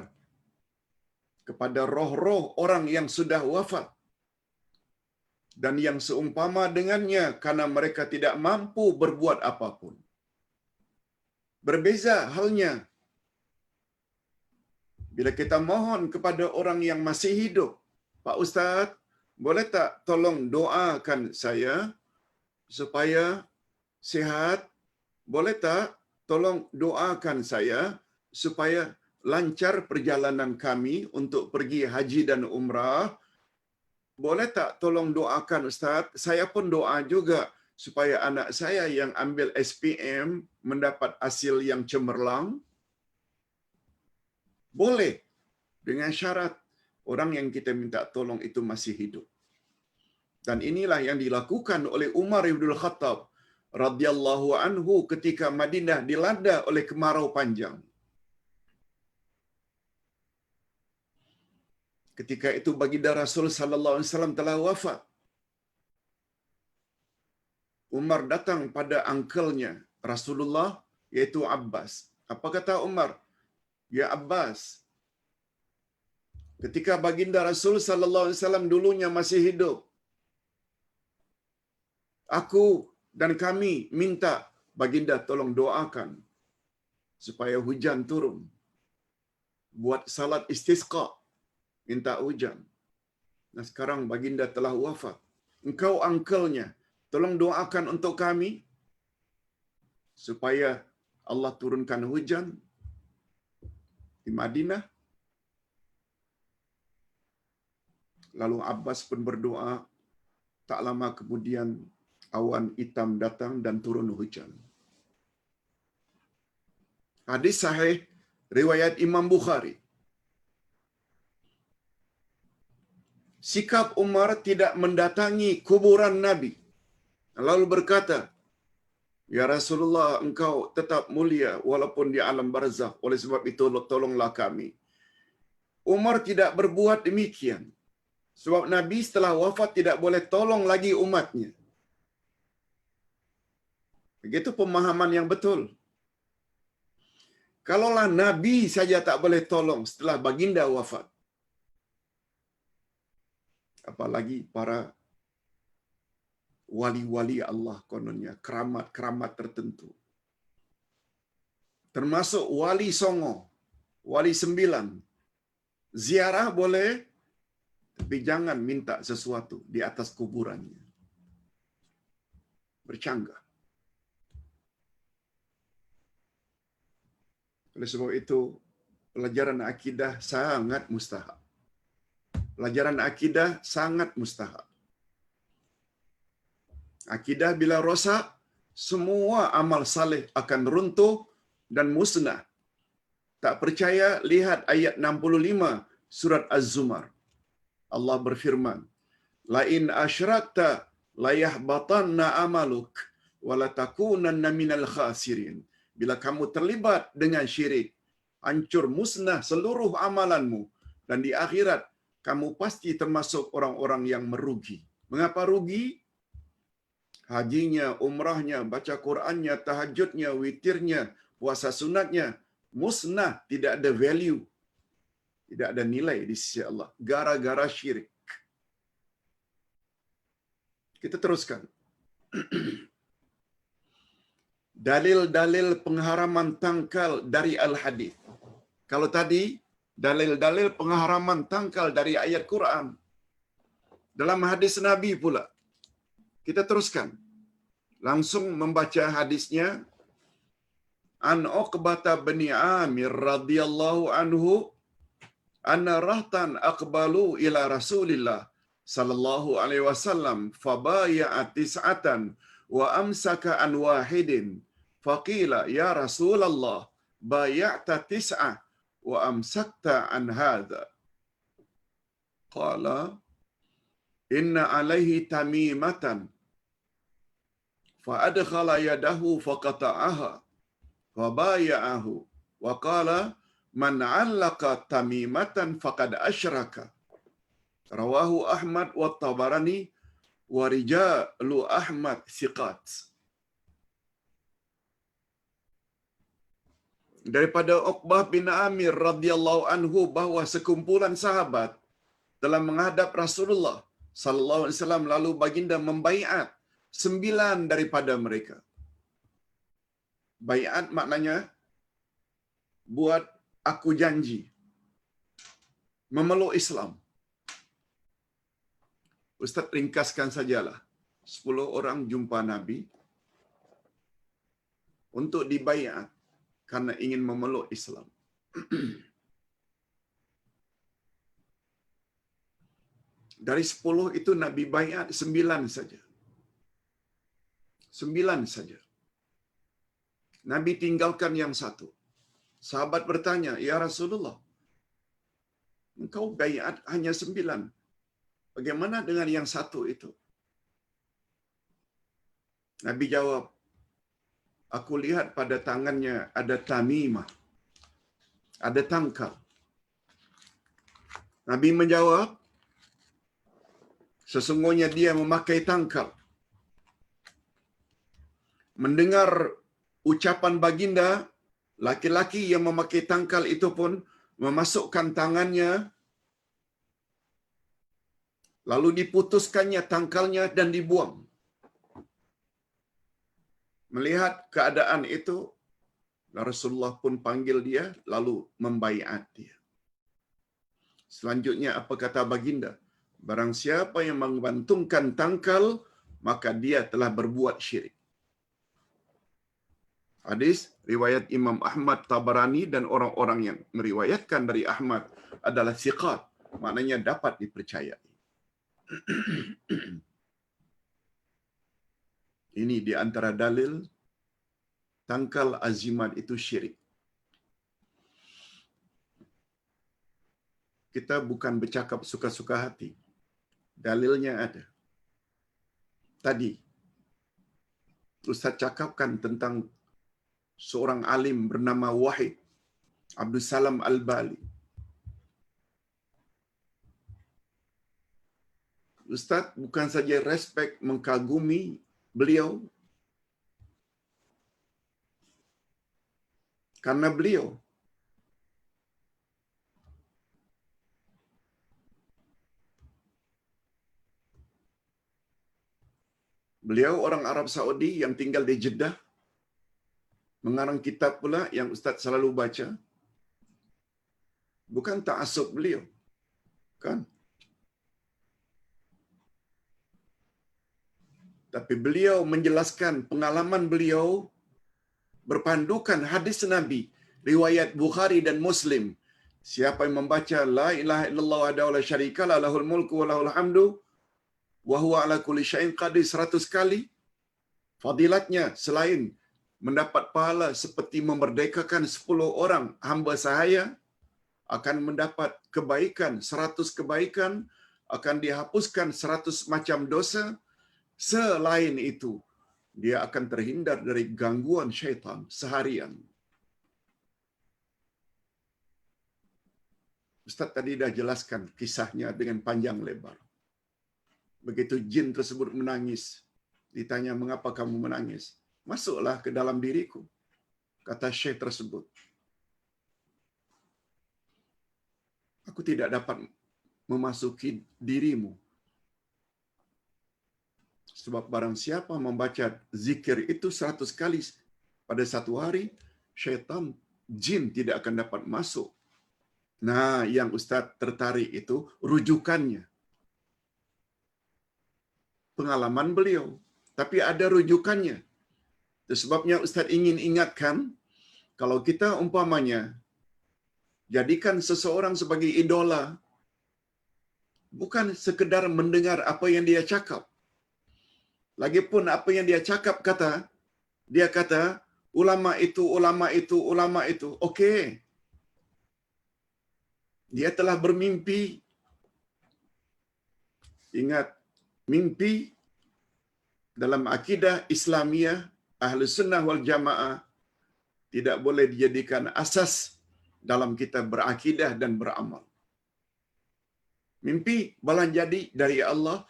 kepada roh-roh orang yang sudah wafat dan yang seumpama dengannya karena mereka tidak mampu berbuat apapun. Berbeza halnya bila kita mohon kepada orang yang masih hidup, Pak Ustaz, boleh tak tolong doakan saya supaya sihat? Boleh tak tolong doakan saya supaya lancar perjalanan kami untuk pergi haji dan umrah? Boleh tak tolong doakan Ustaz? Saya pun doa juga supaya anak saya yang ambil SPM mendapat hasil yang cemerlang. Boleh, dengan syarat orang yang kita minta tolong itu masih hidup. Dan inilah yang dilakukan oleh Umar ibn Khattab radhiyallahu anhu ketika Madinah dilanda oleh kemarau panjang. Ketika itu baginda Rasul sallallahu alaihi wasallam telah wafat. Umar datang pada angkelnya Rasulullah, yaitu Abbas. Apa kata Umar? Ya Abbas, ketika baginda Rasul sallallahu alaihi wasallam dulunya masih hidup, aku dan kami minta baginda tolong doakan supaya hujan turun. Buat salat istisqa, minta hujan. Nah, sekarang baginda telah wafat. Engkau angkelnya, tolong doakan untuk kami supaya Allah turunkan hujan di Madinah. Lalu Abbas pun berdoa. Tak lama kemudian awan hitam datang dan turun hujan. Hadis sahih riwayat Imam Bukhari. Sikap Umar tidak mendatangi kuburan Nabi, lalu berkata, Ya Rasulullah, engkau tetap mulia walaupun di alam barzakh, oleh sebab itu tolonglah kami. Umar tidak berbuat demikian. Sebab Nabi setelah wafat tidak boleh tolong lagi umatnya. Begitu pemahaman yang betul. Kalaulah Nabi saja tak boleh tolong setelah baginda wafat, apalagi para wali-wali Allah kononnya, keramat-keramat tertentu. Termasuk wali Songo, wali 9. Ziarah boleh, tapi jangan minta sesuatu di atas kuburannya. Bercanggah. Oleh sebab itu, pelajaran akidah sangat mustahab. Pelajaran akidah sangat mustahab. Akidah bila rosak, semua amal saleh akan runtuh dan musnah. Tak percaya, lihat ayat 65 surat Az-Zumar. Allah berfirman, La in asyrakta layahbatanna amaluk walatakunanna minal khasirin. Bila kamu terlibat dengan syirik, hancur musnah seluruh amalanmu, dan di akhirat kamu pasti termasuk orang-orang yang merugi. Mengapa rugi? Hajinya, umrahnya, baca Qurannya, tahajudnya, witirnya, puasa sunatnya, musnah, tidak ada value, tidak ada nilai di sisi Allah, gara-gara syirik. Kita teruskan. Dalil-dalil pengharaman tangkal dari al-hadis. Kalau tadi, dalil-dalil pengharaman tangkal dari ayat Quran. Dalam hadis Nabi pula. Kita teruskan. Langsung membaca hadisnya. An Uqbah bin Amir radhiyallahu anhu anna rahtan aqbalu ila Rasulillah sallallahu alaihi wasallam fabaya'a tis'atan wa amsaka an wahidin faqila ya Rasulullah bay'ata tis'ah wa amsakta an hadha qala inna alaihi tamimatan fa adkhala yadahu faqata'aha fa bay'ahu wa qala man 'allaqa tamimatan faqad asyraka. Rawahu Ahmad wa Tabarani wa rijalu Ahmad thiqat. Daripada Uqbah bin Amir radhiyallahu anhu bahwa sekumpulan sahabat telah menghadap Rasulullah sallallahu alaihi wasallam lalu baginda membaiat 9 daripada mereka. Baiat maknanya buat aku janji memeluk Islam. Ustaz ringkaskan sajalah. 10 orang jumpa Nabi untuk dibaiat karena ingin memeluk Islam. Dari 10 itu Nabi baiat 9 saja. 9 saja. Nabi tinggalkan yang 1. Sahabat bertanya, "Ya Rasulullah, engkau baiat hanya 9. Bagaimana dengan yang 1 itu?" Nabi jawab, "Aku lihat pada tangannya ada tamimah, ada tangkal." Nabi menjawab, "Sesungguhnya dia memakai tangkal." Mendengar ucapan baginda, laki-laki yang memakai tangkal itu pun memasukkan tangannya, lalu diputuskannya tangkalnya dan dibuang. Melihat keadaan itu, Rasulullah pun panggil dia, lalu membaiat dia. Selanjutnya apa kata baginda? Barang siapa yang menggantungkan tangkal, maka dia telah berbuat syirik. Hadis riwayat Imam Ahmad, Tabarani dan orang-orang yang meriwayatkan dari Ahmad adalah thiqat, maknanya dapat dipercayai. Ini di antara dalil tangkal azimat itu syirik. Kita bukan bercakap suka-suka hati. Dalilnya ada. Tadi Ustaz cakapkan tentang seorang alim bernama Wahid Abdul Salam Al-Bali. Ustaz bukan saja respect, mengagumi beliau karena beliau orang Arab Saudi yang tinggal di Jeddah, mengarang kitab pula yang Ustaz selalu baca. Bukan ta'assub beliau, kan? Tapi beliau menjelaskan pengalaman beliau berpandukan hadis Nabi, riwayat Bukhari dan Muslim. Siapa yang membaca la ilaha illallah wahdahu la syarikalah lahul mulku wa lahul hamdu wa huwa ala kulli syai'in qadir 100 kali, fadilatnya selain mendapat pahala seperti memerdekakan 10 orang hamba sahaya, akan mendapat kebaikan, 100 kebaikan, akan dihapuskan 100 macam dosa. Selain itu, dia akan terhindar dari gangguan syaitan seharian. Ustaz tadi dah jelaskan kisahnya dengan panjang lebar. Begitu jin tersebut menangis, ditanya, mengapa kamu menangis? Masuklah ke dalam diriku, kata syekh tersebut. Aku tidak dapat memasuki dirimu. Sebab barang siapa membaca zikir itu 100 kali pada satu hari, syaitan, jin tidak akan dapat masuk. Nah, yang Ustaz tertarik itu rujukannya. Pengalaman beliau. Tapi ada rujukannya. Itu sebabnya Ustaz ingin ingatkan, kalau kita umpamanya jadikan seseorang sebagai idola, bukan sekedar mendengar apa yang dia cakap. Lagipun apa yang dia cakap dia kata, ulama itu, ulama itu, ulama itu. Okey. Dia telah bermimpi. Ingat, mimpi dalam akidah Islamiyah, Ahlu Sunnah wal Jamaah, tidak boleh dijadikan asas dalam kita berakidah dan beramal. Mimpi balan jadi dari Allah,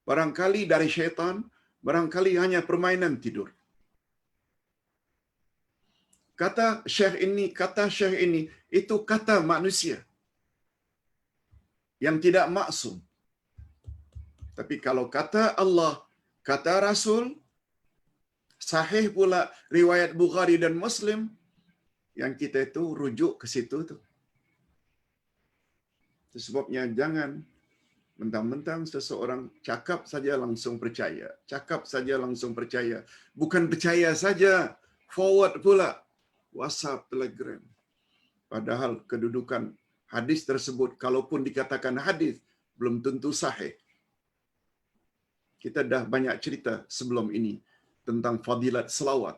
barangkali dari syaitan, barangkali hanya permainan tidur. Kata syekh ini, itu kata manusia yang tidak maksum. Tapi kalau kata Allah, kata Rasul, sahih pula riwayat Bukhari dan Muslim, yang kita itu rujuk ke situ tu. Sebabnya jangan mentang-mentang seseorang cakap saja langsung percaya. Cakap saja langsung percaya. Bukan percaya saja, forward pula. WhatsApp, Telegram. Padahal kedudukan hadis tersebut, kalaupun dikatakan hadis, belum tentu sahih. Kita dah banyak cerita sebelum ini tentang fadilat selawat.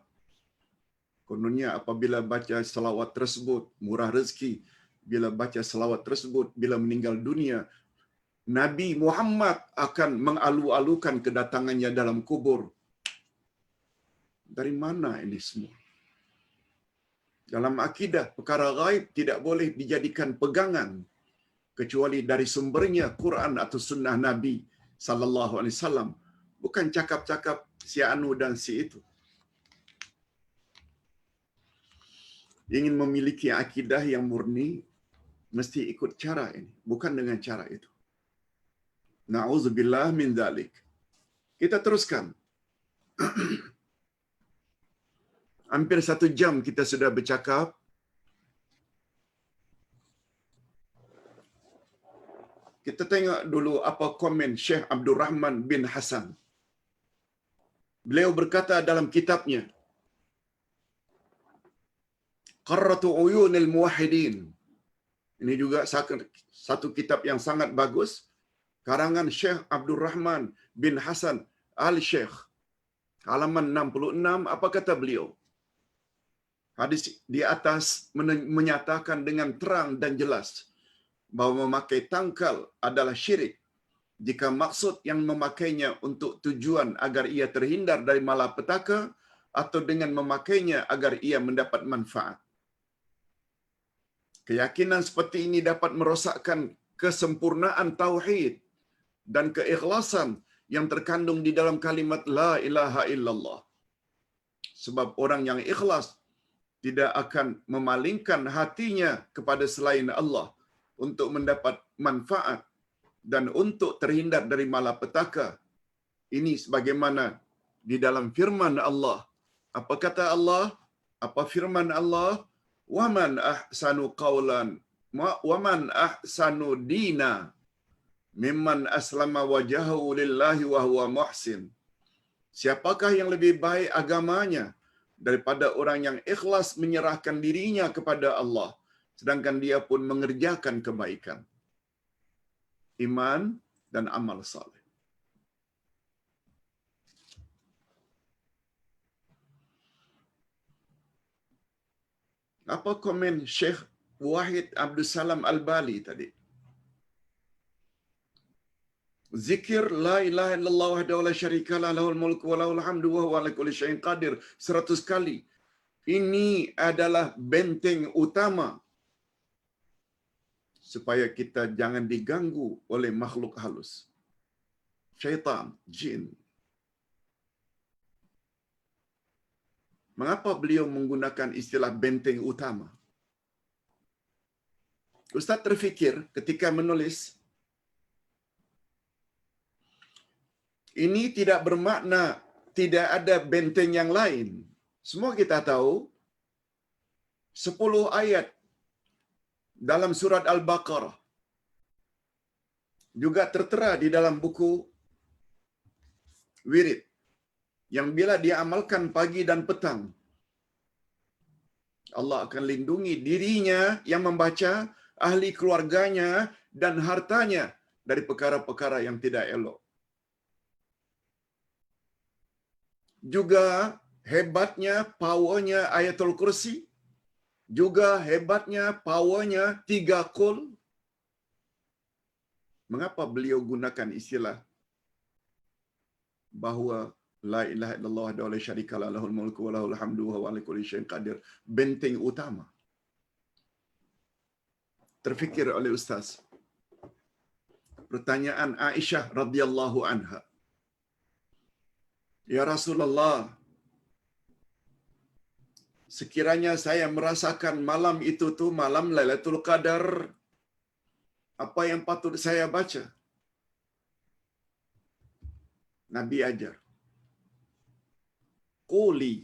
Kononnya apabila baca selawat tersebut, murah rezeki. Bila baca selawat tersebut, bila meninggal dunia, Nabi Muhammad akan mengalu-alukan kedatangannya dalam kubur. Dari mana ini semua? Dalam akidah, perkara gaib tidak boleh dijadikan pegangan kecuali dari sumbernya Quran atau sunnah Nabi sallallahu alaihi wasallam, bukan cakap-cakap si anu dan si itu. Ingin memiliki akidah yang murni, mesti ikut cara ini, bukan dengan cara itu. Na'udzubillah min dzalik. Kita teruskan. Hampir 1 jam kita sudah bercakap. Kita tengok dulu apa komen Syekh Abdul Rahman bin Hasan. Beliau berkata dalam kitabnya, Qarratu Uyunil Muwahhidin. Ini juga satu kitab yang sangat bagus. Karangan Syekh Abdul Rahman bin Hasan Al-Syekh. Halaman 66, apa kata beliau? Hadis di atas menyatakan dengan terang dan jelas bahawa memakai tangkal adalah syirik jika maksud yang memakainya untuk tujuan agar ia terhindar dari malapetaka atau dengan memakainya agar ia mendapat manfaat. Keyakinan seperti ini dapat merosakkan kesempurnaan tauhid dan keikhlasan yang terkandung di dalam kalimat la ilaha illallah. Sebab orang yang ikhlas tidak akan memalingkan hatinya kepada selain Allah untuk mendapat manfaat dan untuk terhindar dari malapetaka. Ini sebagaimana di dalam firman Allah. Apa kata Allah? Apa firman Allah? Waman ahsanu qawlan waman ahsanu dina mimman aslama wajahu lillahi wa huwa muhsin. Siapakah yang lebih baik agamanya daripada orang yang ikhlas menyerahkan dirinya kepada Allah sedangkan dia pun mengerjakan kebaikan, iman dan amal saleh. Apa komen Syekh Wahid Abdul Salam Al-Bali tadi? Zikir la ilaha illallah wahdahu la syarikalah lahul mulku wa lahul hamdu wa huwa ala kulli syai'in qadir 100 kali. Ini adalah benteng utama supaya kita jangan diganggu oleh makhluk halus. Syaitan, jin. Mengapa beliau menggunakan istilah benteng utama? Ustaz terfikir ketika menulis, ini tidak bermakna tidak ada benteng yang lain. Semua kita tahu 10 ayat dalam surat Al-Baqarah juga tertera di dalam buku wirid yang bila diamalkan pagi dan petang, Allah akan lindungi dirinya yang membaca, ahli keluarganya dan hartanya dari perkara-perkara yang tidak elok. Juga hebatnya, powernya Ayatul Kursi, juga hebatnya, powernya 3 Qul. Mengapa beliau gunakan istilah bahawa la ilaha illallah wa la syarika lah, lahul mulku wa lahul hamdu wa huwa ala kulli syai'in qadir, benteng utama? Terfikir oleh ustaz. Pertanyaan Aisyah radhiyallahu anha. Ya Rasulullah, sekiranya saya merasakan malam itu tu malam Lailatul Qadar, apa yang patut saya baca? Nabi ajar, quli,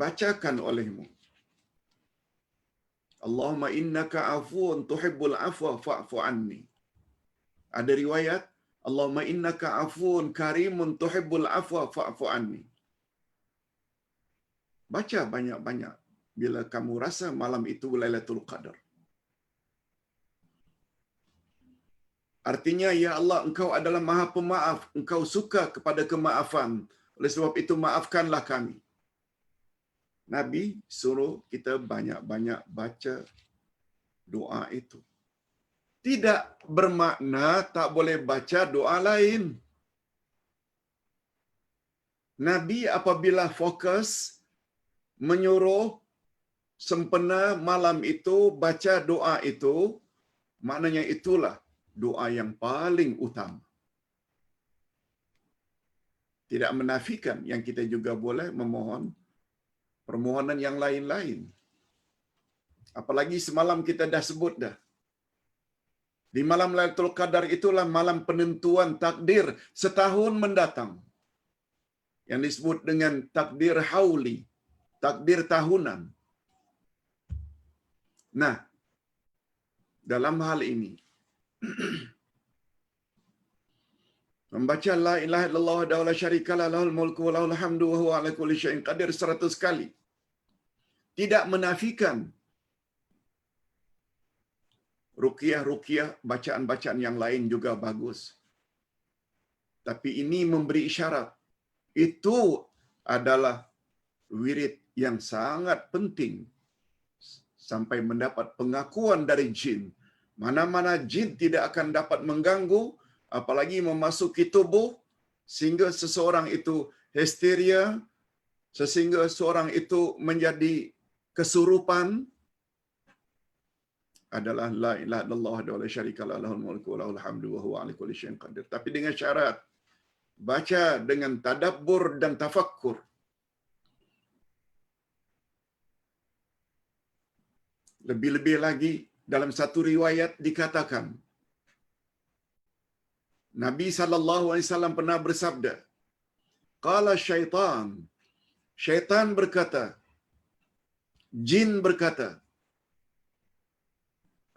bacakan olehmu, Allahumma innaka afuun tuhibbul afwa fa'fu anni. Ada riwayat, Allahumma innaka afuun karimun tuhibbul afwa fa'fu anni. Baca banyak-banyak bila kamu rasa malam itu Lailatul Qadar. Artinya, ya Allah, Engkau adalah Maha Pemaaf, Engkau suka kepada kemaafan. Oleh sebab itu, maafkanlah kami. Nabi suruh kita banyak-banyak baca doa itu. Tidak bermakna tak boleh baca doa lain. Nabi apabila fokus menyuruh sempena malam itu baca doa itu, maknanya itulah doa yang paling utama. Tidak menafikan yang kita juga boleh memohon permohonan yang lain-lain. Apalagi semalam kita dah sebut dah. Di malam Lailatul Qadar itulah malam penentuan takdir setahun mendatang. Yang disebut dengan takdir hauli, takdir tahunan. Nah, dalam hal ini, membaca la ilaha illallah wa la syarika lah, lahul mulku wa lahul hamdu wa huwa ala kulli syai'in qadir 100 kali. Tidak menafikan ruqyah-ruqyah, bacaan-bacaan yang lain juga bagus. Tapi ini memberi isyarat. Itu adalah wirid yang sangat penting sampai mendapat pengakuan dari jin. Mana-mana jin tidak akan dapat mengganggu, apalagi memasuki tubuh, sehingga seseorang itu histeria, sehingga seorang itu menjadi kesurupan, adalah la ilaha illallah wa la syarika lah, lahul mulku wa lahul hamdu wa huwa ala kulli syai'in qadir. Tapi dengan syarat, baca dengan tadabbur dan tafakkur. Lebih-lebih lagi, dalam satu riwayat dikatakan, Nabi SAW pernah bersabda, qala syaitan, syaitan berkata, jin berkata.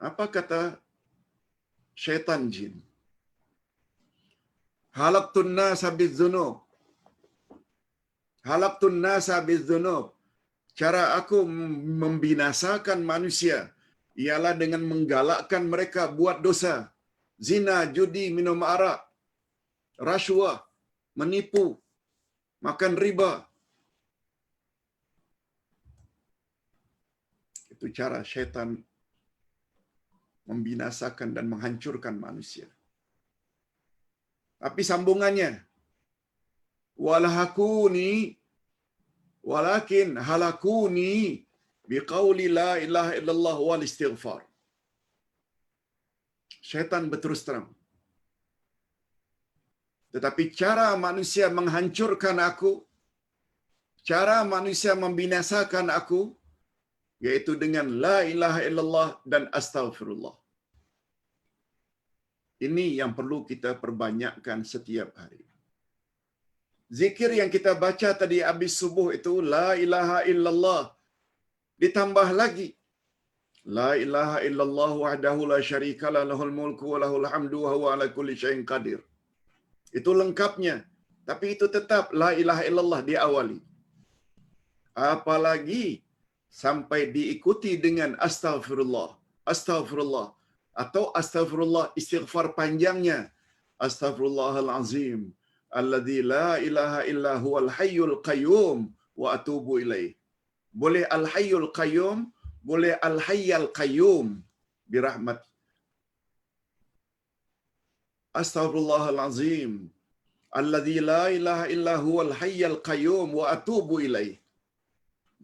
Apa kata syaitan jin? Halaqtun nasa bizzunub. Halaqtun nasa bizzunub. Cara aku membinasakan manusia ialah dengan menggalakkan mereka buat dosa. Zina, judi, minum arak, rasuah, menipu, makan riba. Itu cara syaitan membinasakan dan menghancurkan manusia. Tapi sambungannya, walakin halakuni biqauli la ilaha illallah wal istighfar. Syaitan berterus terang. Tetapi cara manusia menghancurkan aku, cara manusia membinasakan aku, yaitu dengan la ilaha illallah dan astaghfirullah. Ini yang perlu kita perbanyakkan setiap hari. Zikir yang kita baca tadi habis subuh itu la ilaha illallah. Ditambah lagi la ilaha illallah wahdahu la syarikalah lahul mulku wa lahul hamdu wa huwa ala kulli syai'in qadir. Itu lengkapnya. Tapi itu tetap la ilaha illallah diawali. Apalagi sampai diikuti dengan astaghfirullah. Astaghfirullah atau astaghfirullah istighfar panjangnya. Astaghfirullahalazim alladzi la ilaha illa huwal hayyul qayyum wa atubu ilaih. Boleh al-hayyul qayyum, boleh al-hayyal qayyum birahmat. Astaghfirullahalazim alladzi la ilaha illa huwal hayyal qayyum wa atubu ilaih.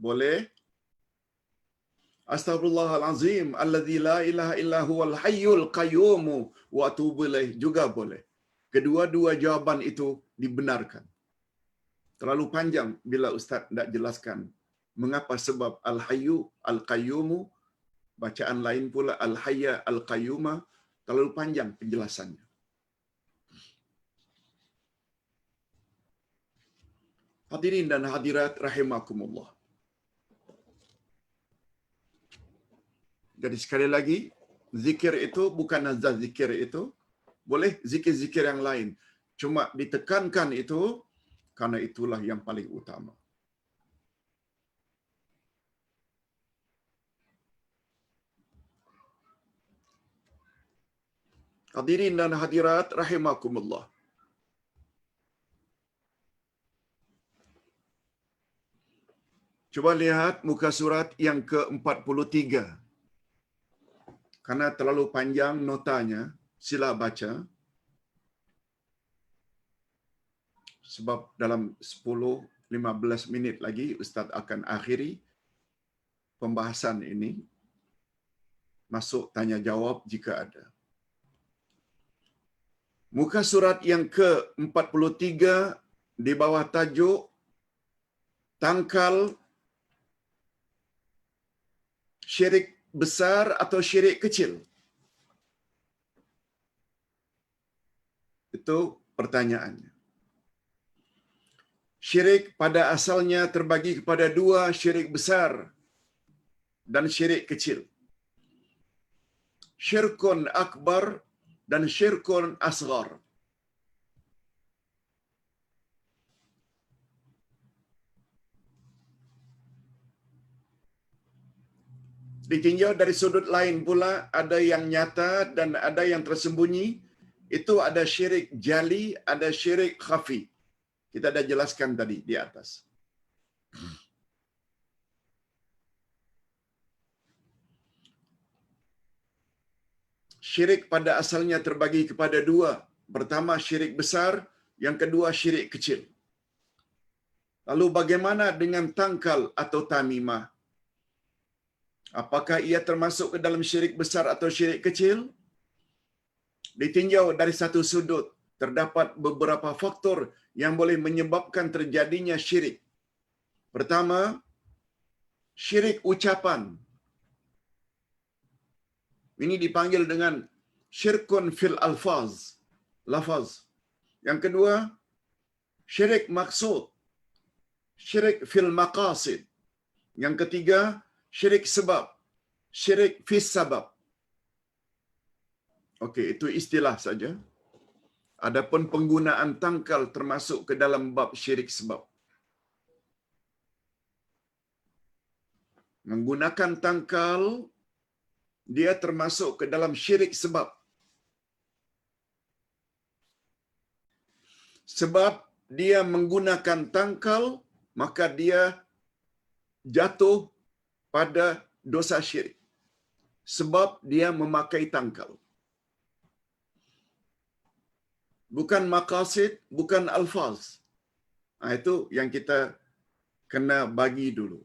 Boleh Astaghfirullahalazim alladzi la ilaha illa huwal hayyul qayyum wa atubu ilaih juga boleh. Kedua-dua jawaban itu dibenarkan. Terlalu panjang bila ustaz tidak jelaskan mengapa sebab al-hayyu al-qayyum, bacaan lain pula al-hayya al-qayyuma, terlalu panjang penjelasannya. Hadirin dan hadirat rahimakumullah. Jadi sekali lagi, zikir itu bukan azaz zikir itu. Boleh zikir-zikir yang lain. Cuma ditekankan itu karena itulah yang paling utama. Hadirin dan hadirat rahimakumullah. Cuba lihat muka surat yang ke-43. Karena terlalu panjang notanya, sila baca. Sebab dalam 10-15 minit lagi Ustaz akan akhiri pembahasan ini. Masuk tanya jawab jika ada. Muka surat yang ke-43 di bawah tajuk tangkal syirik besar atau syirik kecil. Itu pertanyaannya. Syirik pada asalnya terbagi kepada dua, syirik besar dan syirik kecil. Syirkun akbar dan syirkun asghar. Ditinjau dari sudut lain pula, ada yang nyata dan ada yang tersembunyi. Itu ada syirik jali, ada syirik khafi. Kita dah jelaskan tadi di atas. Syirik pada asalnya terbagi kepada dua. Pertama syirik besar, yang kedua syirik kecil. Lalu bagaimana dengan tangkal atau tamimah? Apakah ia termasuk ke dalam syirik besar atau syirik kecil? Ditinjau dari satu sudut, terdapat beberapa faktor yang boleh menyebabkan terjadinya syirik. Pertama, syirik ucapan. Ini dipanggil dengan syirkun fil alfaz, lafaz. Yang kedua, syirik maksud, syirik fil maqasid. Yang ketiga, syirik sebab, syirik fis sabab. Okey, itu istilah saja. Adapun penggunaan tangkal termasuk ke dalam bab syirik sebab. Menggunakan tangkal, dia termasuk ke dalam syirik sebab. Sebab dia menggunakan tangkal, maka dia jatuh pada dosa syirik. Sebab dia memakai tangkal. Bukan maqasid, bukan alfaz. Itu yang kita kena bagi dulu.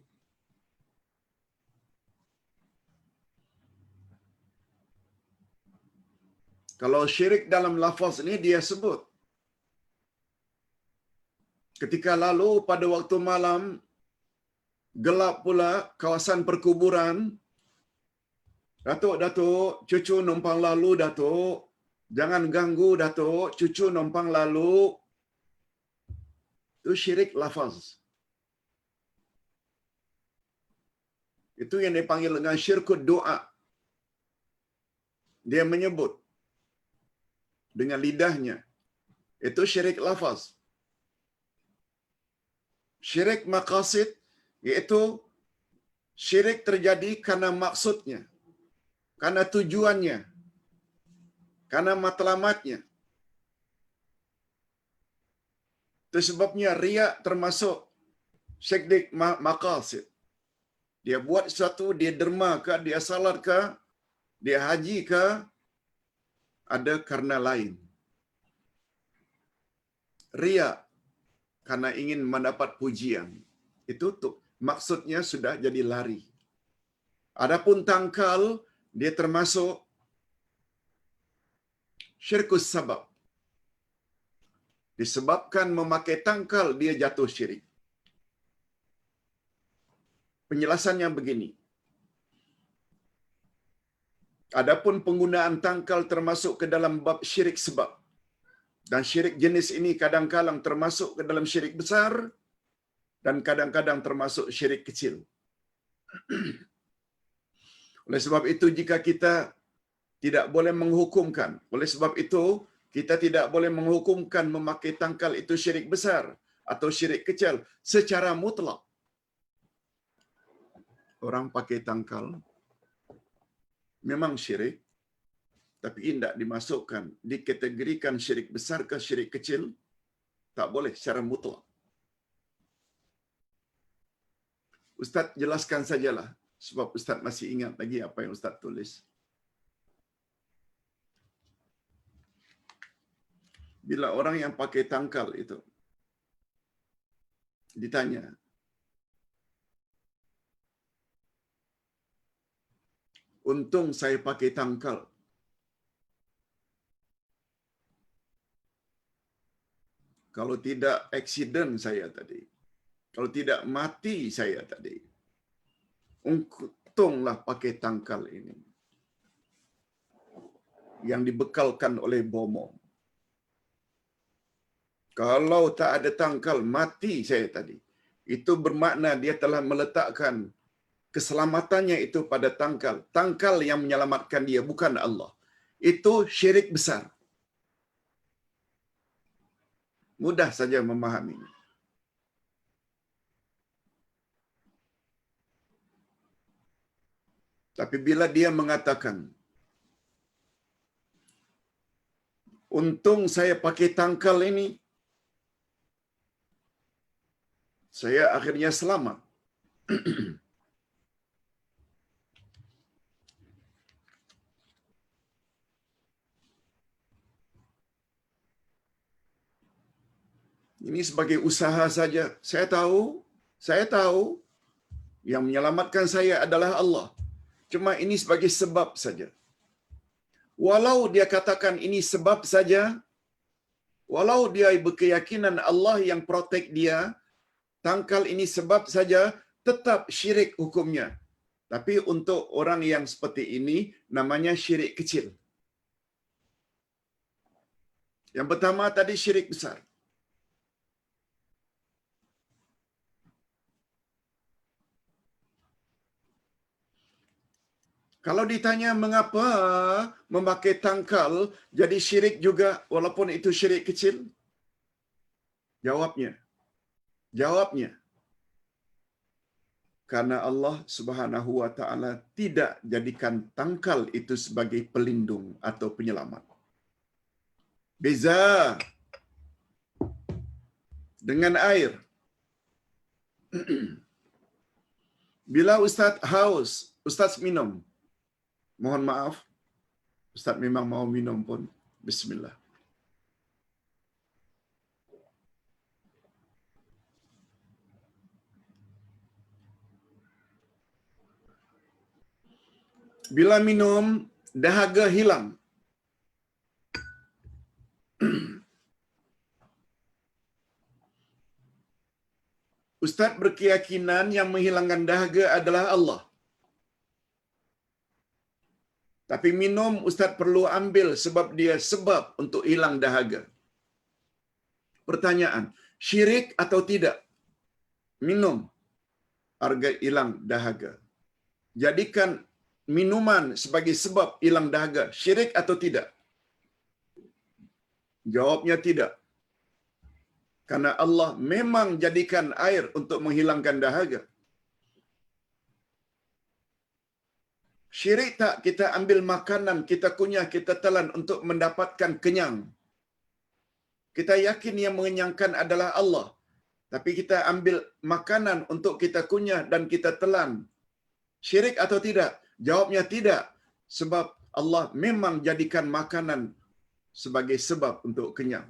Kalau syirik dalam lafaz ini dia sebut. Ketika lalu pada waktu malam, gelap pula kawasan perkuburan. Datuk, cucu numpang lalu, Datuk. Jangan ganggu, Datuk. Cucu numpang lalu. Itu syirik lafaz. Itu yang dipanggil dengan syirkut doa. Dia menyebut dengan lidahnya. Itu syirik lafaz. Syirik maqasid, iaitu syirik terjadi karena maksudnya, karena tujuannya, karena matlamatnya. Itu sebabnya riya termasuk syirik maqasid. Dia buat sesuatu, dia derma ke, dia salat ke, dia haji ke, ada karena lain. Riya karena ingin mendapat pujian. Itu tuh maksudnya sudah jadi lari. Adapun tangkal, dia termasuk syirkus sabab. Disebabkan memakai tangkal, dia jatuh syirik. Penjelasannya begini. Adapun penggunaan tangkal termasuk ke dalam bab syirik sebab. Dan syirik jenis ini kadang-kadang termasuk ke dalam syirik besar dan kadang-kadang termasuk syirik kecil. Oleh sebab itu jika kita tidak boleh menghukumkan, oleh sebab itu kita tidak boleh menghukumkan memakai tangkal itu syirik besar atau syirik kecil secara mutlak. Orang pakai tangkal memang syirik, tapi tidak dimasukkan, dikategorikan syirik besar ke syirik kecil, tak boleh secara mutlak. Ustaz jelaskan sajalah, sebab Ustaz masih ingat lagi apa yang Ustaz tulis. Bila orang yang pakai tangkal itu ditanya, untung saya pakai tangkal. Kalau tidak aksiden saya tadi, kalau tidak mati saya tadi, untunglah pakai tangkal ini yang dibekalkan oleh bomo. Kalau tak ada tangkal, mati saya tadi. Itu bermakna dia telah meletakkan keselamatannya itu pada tangkal. Tangkal yang menyelamatkan dia, bukan Allah. Itu syirik besar. Mudah saja memahami. Tapi bila dia mengatakan, untung saya pakai tangkal ini, saya akhirnya selamat. Ini sebagai usaha saja. Saya tahu yang menyelamatkan saya adalah Allah. Cuma ini sebagai sebab saja. Walau dia katakan ini sebab saja, walau dia berkeyakinan Allah yang protect dia, tangkal ini sebab saja, tetap syirik hukumnya. Tapi untuk orang yang seperti ini, namanya syirik kecil. Yang pertama tadi syirik besar. Kalau ditanya mengapa memakai tangkal jadi syirik juga walaupun itu syirik kecil? Jawabnya. Karena Allah Subhanahu wa taala tidak jadikan tangkal itu sebagai pelindung atau penyelamat. Beza dengan air. Bila Ustaz haus, Ustaz minum. Mohon maaf, Ustaz memang mau minum pun. Bismillah. Bila minum, dahaga hilang. Ustaz berkeyakinan yang menghilangkan dahaga adalah Allah. Tapi minum Ustaz perlu ambil sebab dia sebab untuk hilang dahaga. Pertanyaan, syirik atau tidak? Minum harga hilang dahaga. Jadikan minuman sebagai sebab hilang dahaga, syirik atau tidak? Jawabnya tidak. Karena Allah memang jadikan air untuk menghilangkan dahaga. Syirik tak kita ambil makanan, kita kunyah, kita telan untuk mendapatkan kenyang. Kita yakin yang mengenyangkan adalah Allah. Tapi kita ambil makanan untuk kita kunyah dan kita telan. Syirik atau tidak? Jawabnya tidak. Sebab Allah memang jadikan makanan sebagai sebab untuk kenyang.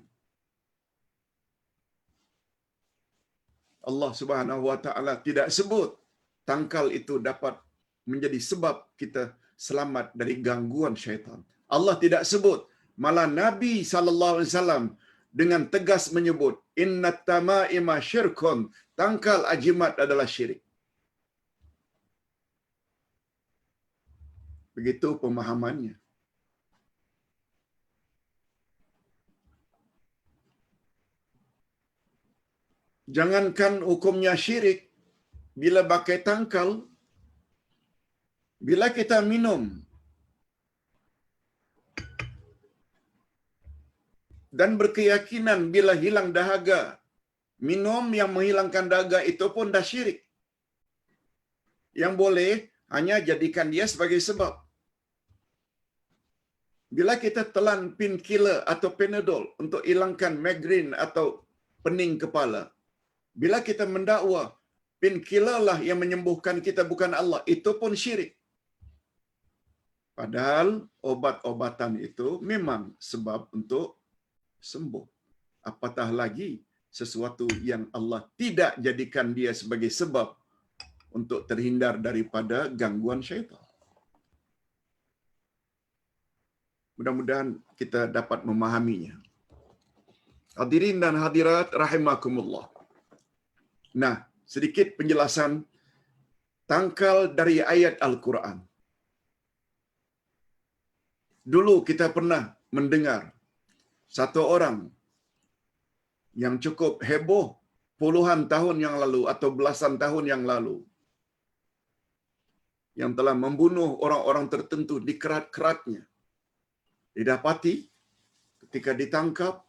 Allah Subhanahu wa taala tidak sebut tangkal itu dapat menjadi sebab kita selamat dari gangguan syaitan. Allah tidak sebut. Malah Nabi sallallahu alaihi wasallam dengan tegas menyebut, innat tamaima syirkun, tangkal ajimat adalah syirik. Begitu pemahamannya. Jangankan hukumnya syirik, bila pakai tangkal, bila kita minum dan berkeyakinan bila hilang dahaga, minum yang menghilangkan dahaga itu pun dah syirik. Yang boleh hanya jadikan dia sebagai sebab. Bila kita telan painkiller atau Panadol untuk hilangkan migrain atau pening kepala, bila kita mendakwa painkiller lah yang menyembuhkan kita bukan Allah, itu pun syirik. Padahal obat-obatan itu memang sebab untuk sembuh. Apatah lagi sesuatu yang Allah tidak jadikan dia sebagai sebab untuk terhindar daripada gangguan syaitan. Mudah-mudahan kita dapat memahaminya. Hadirin dan hadirat rahimakumullah. Nah, sedikit penjelasan tangkal dari ayat Al-Quran. Dulu kita pernah mendengar satu orang yang cukup heboh puluhan tahun yang lalu atau belasan tahun yang lalu, yang telah membunuh orang-orang tertentu di kerat-keratnya. Didapati ketika ditangkap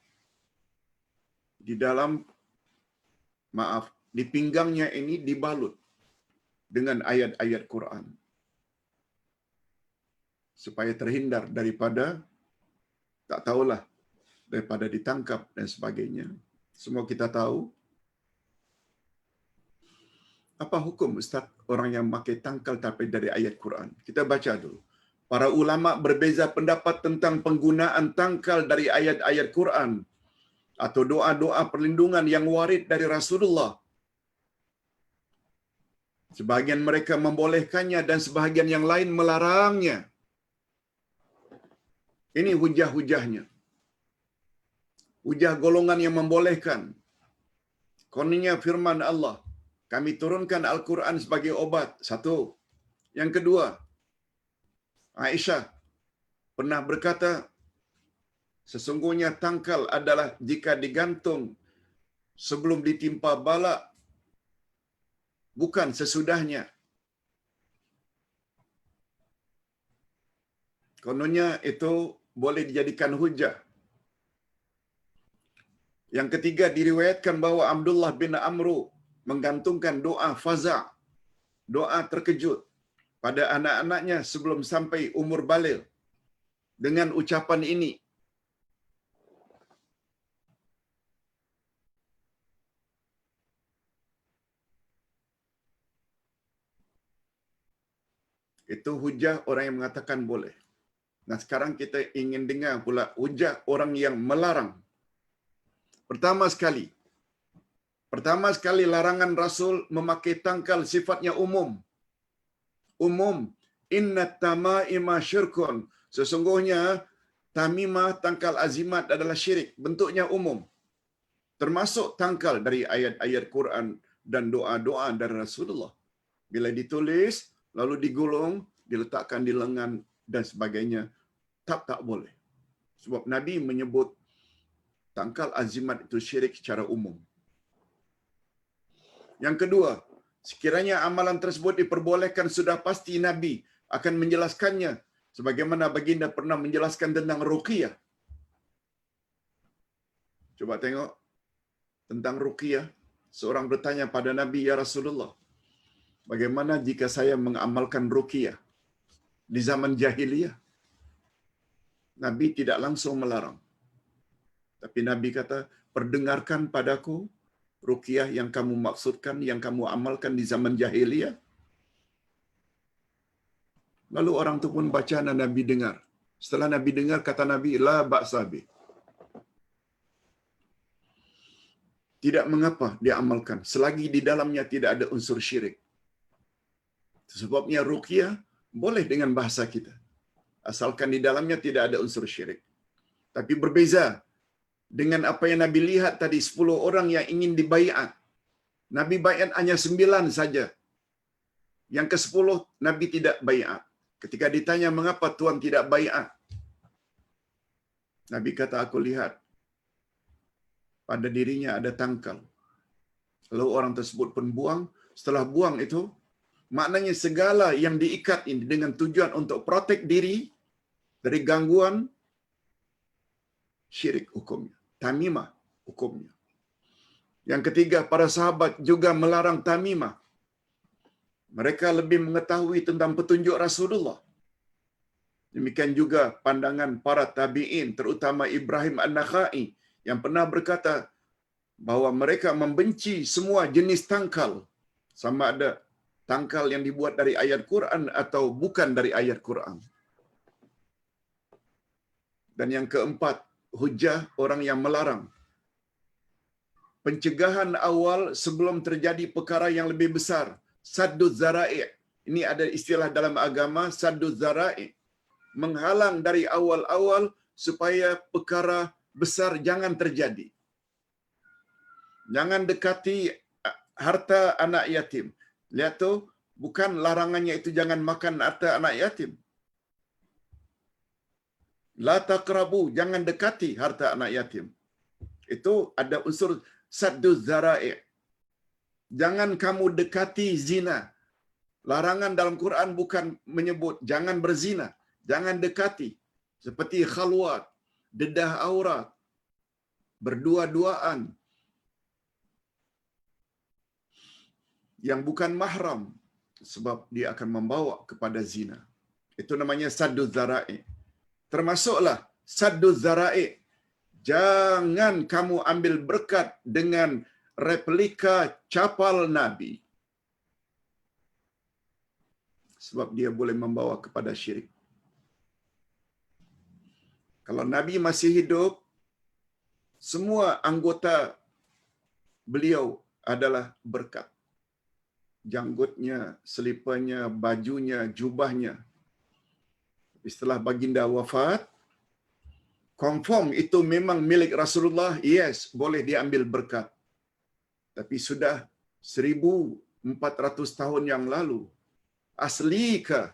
di dalam, di pinggangnya ini dibalut dengan ayat-ayat Quran supaya terhindar daripada, tak tahulah, daripada ditangkap dan sebagainya. Semua kita tahu. Apa hukum Ustaz orang yang memakai tangkal tapi dari ayat Quran? Kita baca dulu. Para ulama berbeza pendapat tentang penggunaan tangkal dari ayat-ayat Quran atau doa-doa perlindungan yang warid dari Rasulullah. Sebahagian mereka membolehkannya dan sebahagian yang lain melarangnya. Ini hujah-hujahnya. Hujah golongan yang membolehkan. Kononnya firman Allah, kami turunkan Al-Quran sebagai obat. Satu. Yang kedua, Aisyah pernah berkata, sesungguhnya tangkal adalah jika digantung sebelum ditimpa bala, bukan sesudahnya. Kononnya itu boleh dijadikan hujah. Yang ketiga, diriwayatkan bahwa Abdullah bin Amru menggantungkan doa faza', doa terkejut pada anak-anaknya sebelum sampai umur baligh dengan ucapan ini. Itu hujah orang yang mengatakan boleh. Nah, sekarang kita ingin dengar pula hujah orang yang melarang. Pertama sekali larangan Rasul memakai tangkal sifatnya umum. Umum. Inna tamaima syirkun. Sesungguhnya tamimah, tangkal azimat adalah syirik. Bentuknya umum. Termasuk tangkal dari ayat-ayat Quran dan doa-doa dari Rasulullah. Bila ditulis, lalu digulung, diletakkan di lengan dan sebagainya, tak boleh. Sebab Nabi menyebut tangkal azimat itu syirik secara umum. Yang kedua, sekiranya amalan tersebut diperbolehkan, sudah pasti Nabi akan menjelaskannya. Sebagaimana baginda pernah menjelaskan tentang ruqyah. Coba tengok tentang ruqyah. Seorang bertanya pada Nabi, "Ya Rasulullah, bagaimana jika saya mengamalkan ruqyah di zaman jahiliyah?" Nabi tidak langsung melarang. Tapi Nabi kata, "Perdengarkan padaku ruqyah yang kamu maksudkan, yang kamu amalkan di zaman jahiliyah." Lalu orang itu pun baca dan Nabi dengar. Setelah Nabi dengar, kata Nabi, "La ba'sa bih." Tidak mengapa dia amalkan selagi di dalamnya tidak ada unsur syirik. Sebabnya ruqyah boleh dengan bahasa kita, asalkan di dalamnya tidak ada unsur syirik. Tapi berbeza dengan apa yang Nabi lihat tadi, 10 orang yang ingin dibaiat. Nabi baiat hanya 9 saja. Yang ke-10 Nabi tidak baiat. Ketika ditanya mengapa Tuhan tidak baiat, Nabi kata, "Aku lihat pada dirinya ada tangkal." Lalu orang tersebut pun buang. Setelah buang itu, maknanya segala yang diikat ini dengan tujuan untuk protek diri dari gangguan, syirik hukumnya, tamimah hukumnya. Yang ketiga, para sahabat juga melarang tamimah. Mereka lebih mengetahui tentang petunjuk Rasulullah. Demikian juga pandangan para tabi'in, terutama Ibrahim An-Nakhai, yang pernah berkata bahawa mereka membenci semua jenis tangkal, sama ada tangkal yang dibuat dari ayat Quran atau bukan dari ayat Quran. Dan yang keempat, hujah orang yang melarang. Pencegahan awal sebelum terjadi perkara yang lebih besar. Sadduz zara'i'. Ini ada istilah dalam agama, sadduz zara'i'. Menghalang dari awal-awal supaya perkara besar jangan terjadi. Jangan dekati harta anak yatim. Lihat tu, bukan larangannya itu jangan makan harta anak yatim. La taqrabu, jangan dekati harta anak yatim. Itu ada unsur sadduz zara'i'. Jangan kamu dekati zina. Larangan dalam Quran bukan menyebut jangan berzina, jangan dekati. Seperti khalwat, dedah aurat, berdua-duaan, yang bukan mahram, sebab dia akan membawa kepada zina. Itu namanya sadduz zara'i'. Termasuklah sadduz zara'i'. Jangan kamu ambil berkat dengan replika capal Nabi. Sebab dia boleh membawa kepada syirik. Kalau Nabi masih hidup, semua anggota beliau adalah berkat. Janggutnya, selipernya, bajunya, jubahnya. Setelah baginda wafat, confirm itu memang milik Rasulullah, yes, boleh diambil berkat. Tapi sudah 1400 tahun yang lalu, asli ke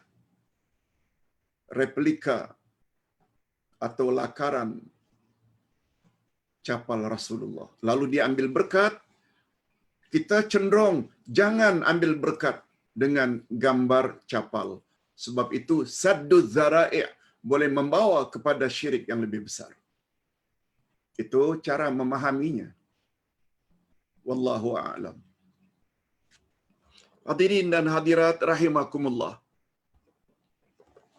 replika atau lakaran capal Rasulullah, lalu diambil berkat, kita cenderung jangan ambil berkat dengan gambar capal. Sebab itu sadduz zara'i' boleh membawa kepada syirik yang lebih besar. Itu cara memahaminya. Wallahu a'lam. Hadirin dan hadirat rahimakumullah.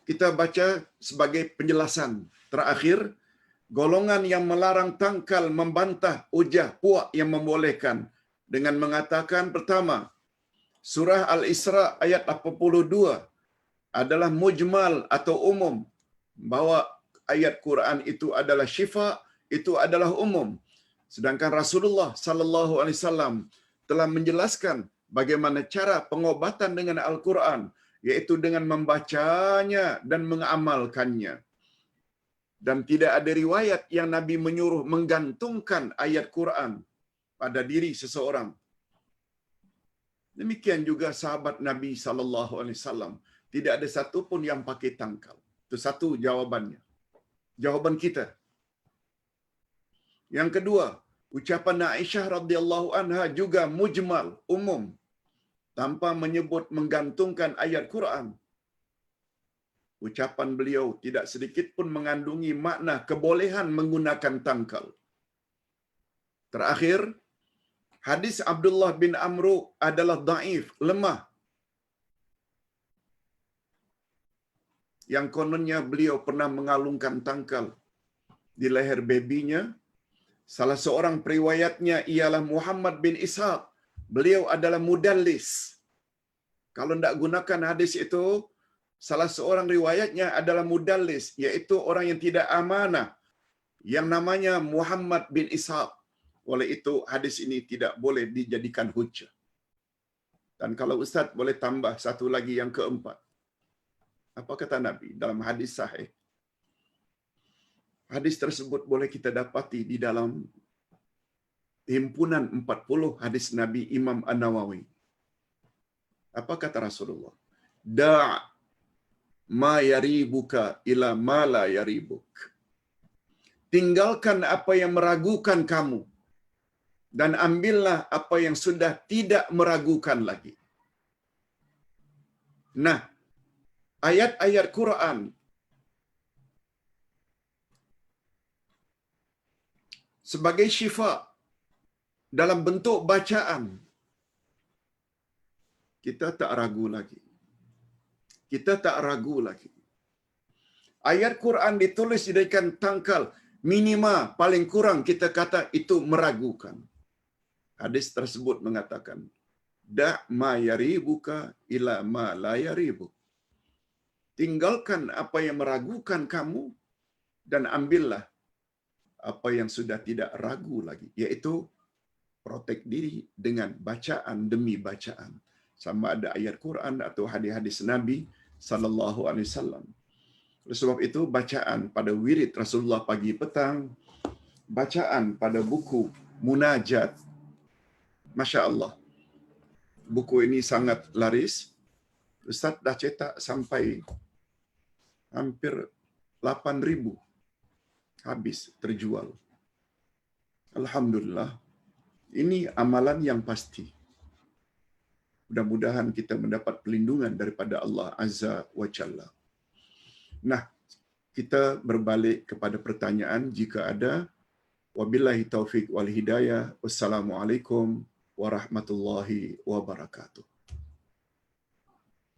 Kita baca sebagai penjelasan terakhir, golongan yang melarang tangkal membantah hujah puak yang membolehkan dengan mengatakan, pertama, surah Al-Isra ayat 82 adalah mujmal atau umum, bahwa ayat Quran itu adalah syifa, itu adalah umum. Sedangkan Rasulullah sallallahu alaihi wasallam telah menjelaskan bagaimana cara pengobatan dengan Al-Quran, yaitu dengan membacanya dan mengamalkannya. Dan tidak ada riwayat yang Nabi menyuruh menggantungkan ayat Quran pada diri seseorang. Demikian juga sahabat Nabi sallallahu alaihi wasallam, tidak ada satu pun yang pakai tangkal. Itu satu jawabannya. Jawaban kita. Yang kedua, ucapan Aisyah radhiyallahu anha juga mujmal, umum, tanpa menyebut menggantungkan ayat Quran. Ucapan beliau tidak sedikit pun mengandungi makna kebolehan menggunakan tangkal. Terakhir, hadis Abdullah bin Amru adalah dhaif, lemah. Yang kononnya beliau pernah mengalungkan tangkal di leher bebinya. Salah seorang periwayatnya ialah Muhammad bin Ishaq. Beliau adalah mudallis. Kalau tidak gunakan hadis itu, salah seorang riwayatnya adalah mudallis, yaitu orang yang tidak amanah, yang namanya Muhammad bin Ishaq. Oleh itu, hadis ini tidak boleh dijadikan hujjah. Dan kalau Ustaz boleh tambah satu lagi yang keempat. Apa kata Nabi dalam hadis sahih? Hadis tersebut boleh kita dapati di dalam himpunan 40 hadis Nabi Imam An-Nawawi. Apa kata Rasulullah? Da' ma yaribuka ila ma la yaribuk. Tinggalkan apa yang meragukan kamu dan ambillah apa yang sudah tidak meragukan lagi. Nah, ayat-ayat Quran sebagai syifa dalam bentuk bacaan, kita tak ragu lagi. Kita tak ragu lagi. Ayat Quran ditulis dengan tangkal, minima paling kurang kita kata itu meragukan. Hadis tersebut mengatakan, da' ma yaribuka ila ma la yaribuk. Tinggalkan apa yang meragukan kamu dan ambillah apa yang sudah tidak ragu lagi, yaitu protek diri dengan bacaan demi bacaan, sama ada ayat Quran atau hadis-hadis Nabi sallallahu alaihi wasallam. Oleh sebab itu, bacaan pada wirid Rasulullah pagi petang, bacaan pada buku munajat, Masya Allah, buku ini sangat laris. Ustaz dah cetak sampai hampir 8,000 habis terjual. Alhamdulillah, ini amalan yang pasti. Mudah-mudahan kita mendapat perlindungan daripada Allah Azza wa Jalla. Nah, kita berbalik kepada pertanyaan jika ada. Wabillahi taufiq wal hidayah. Wassalamualaikum warahmatullahi wabarakatuh.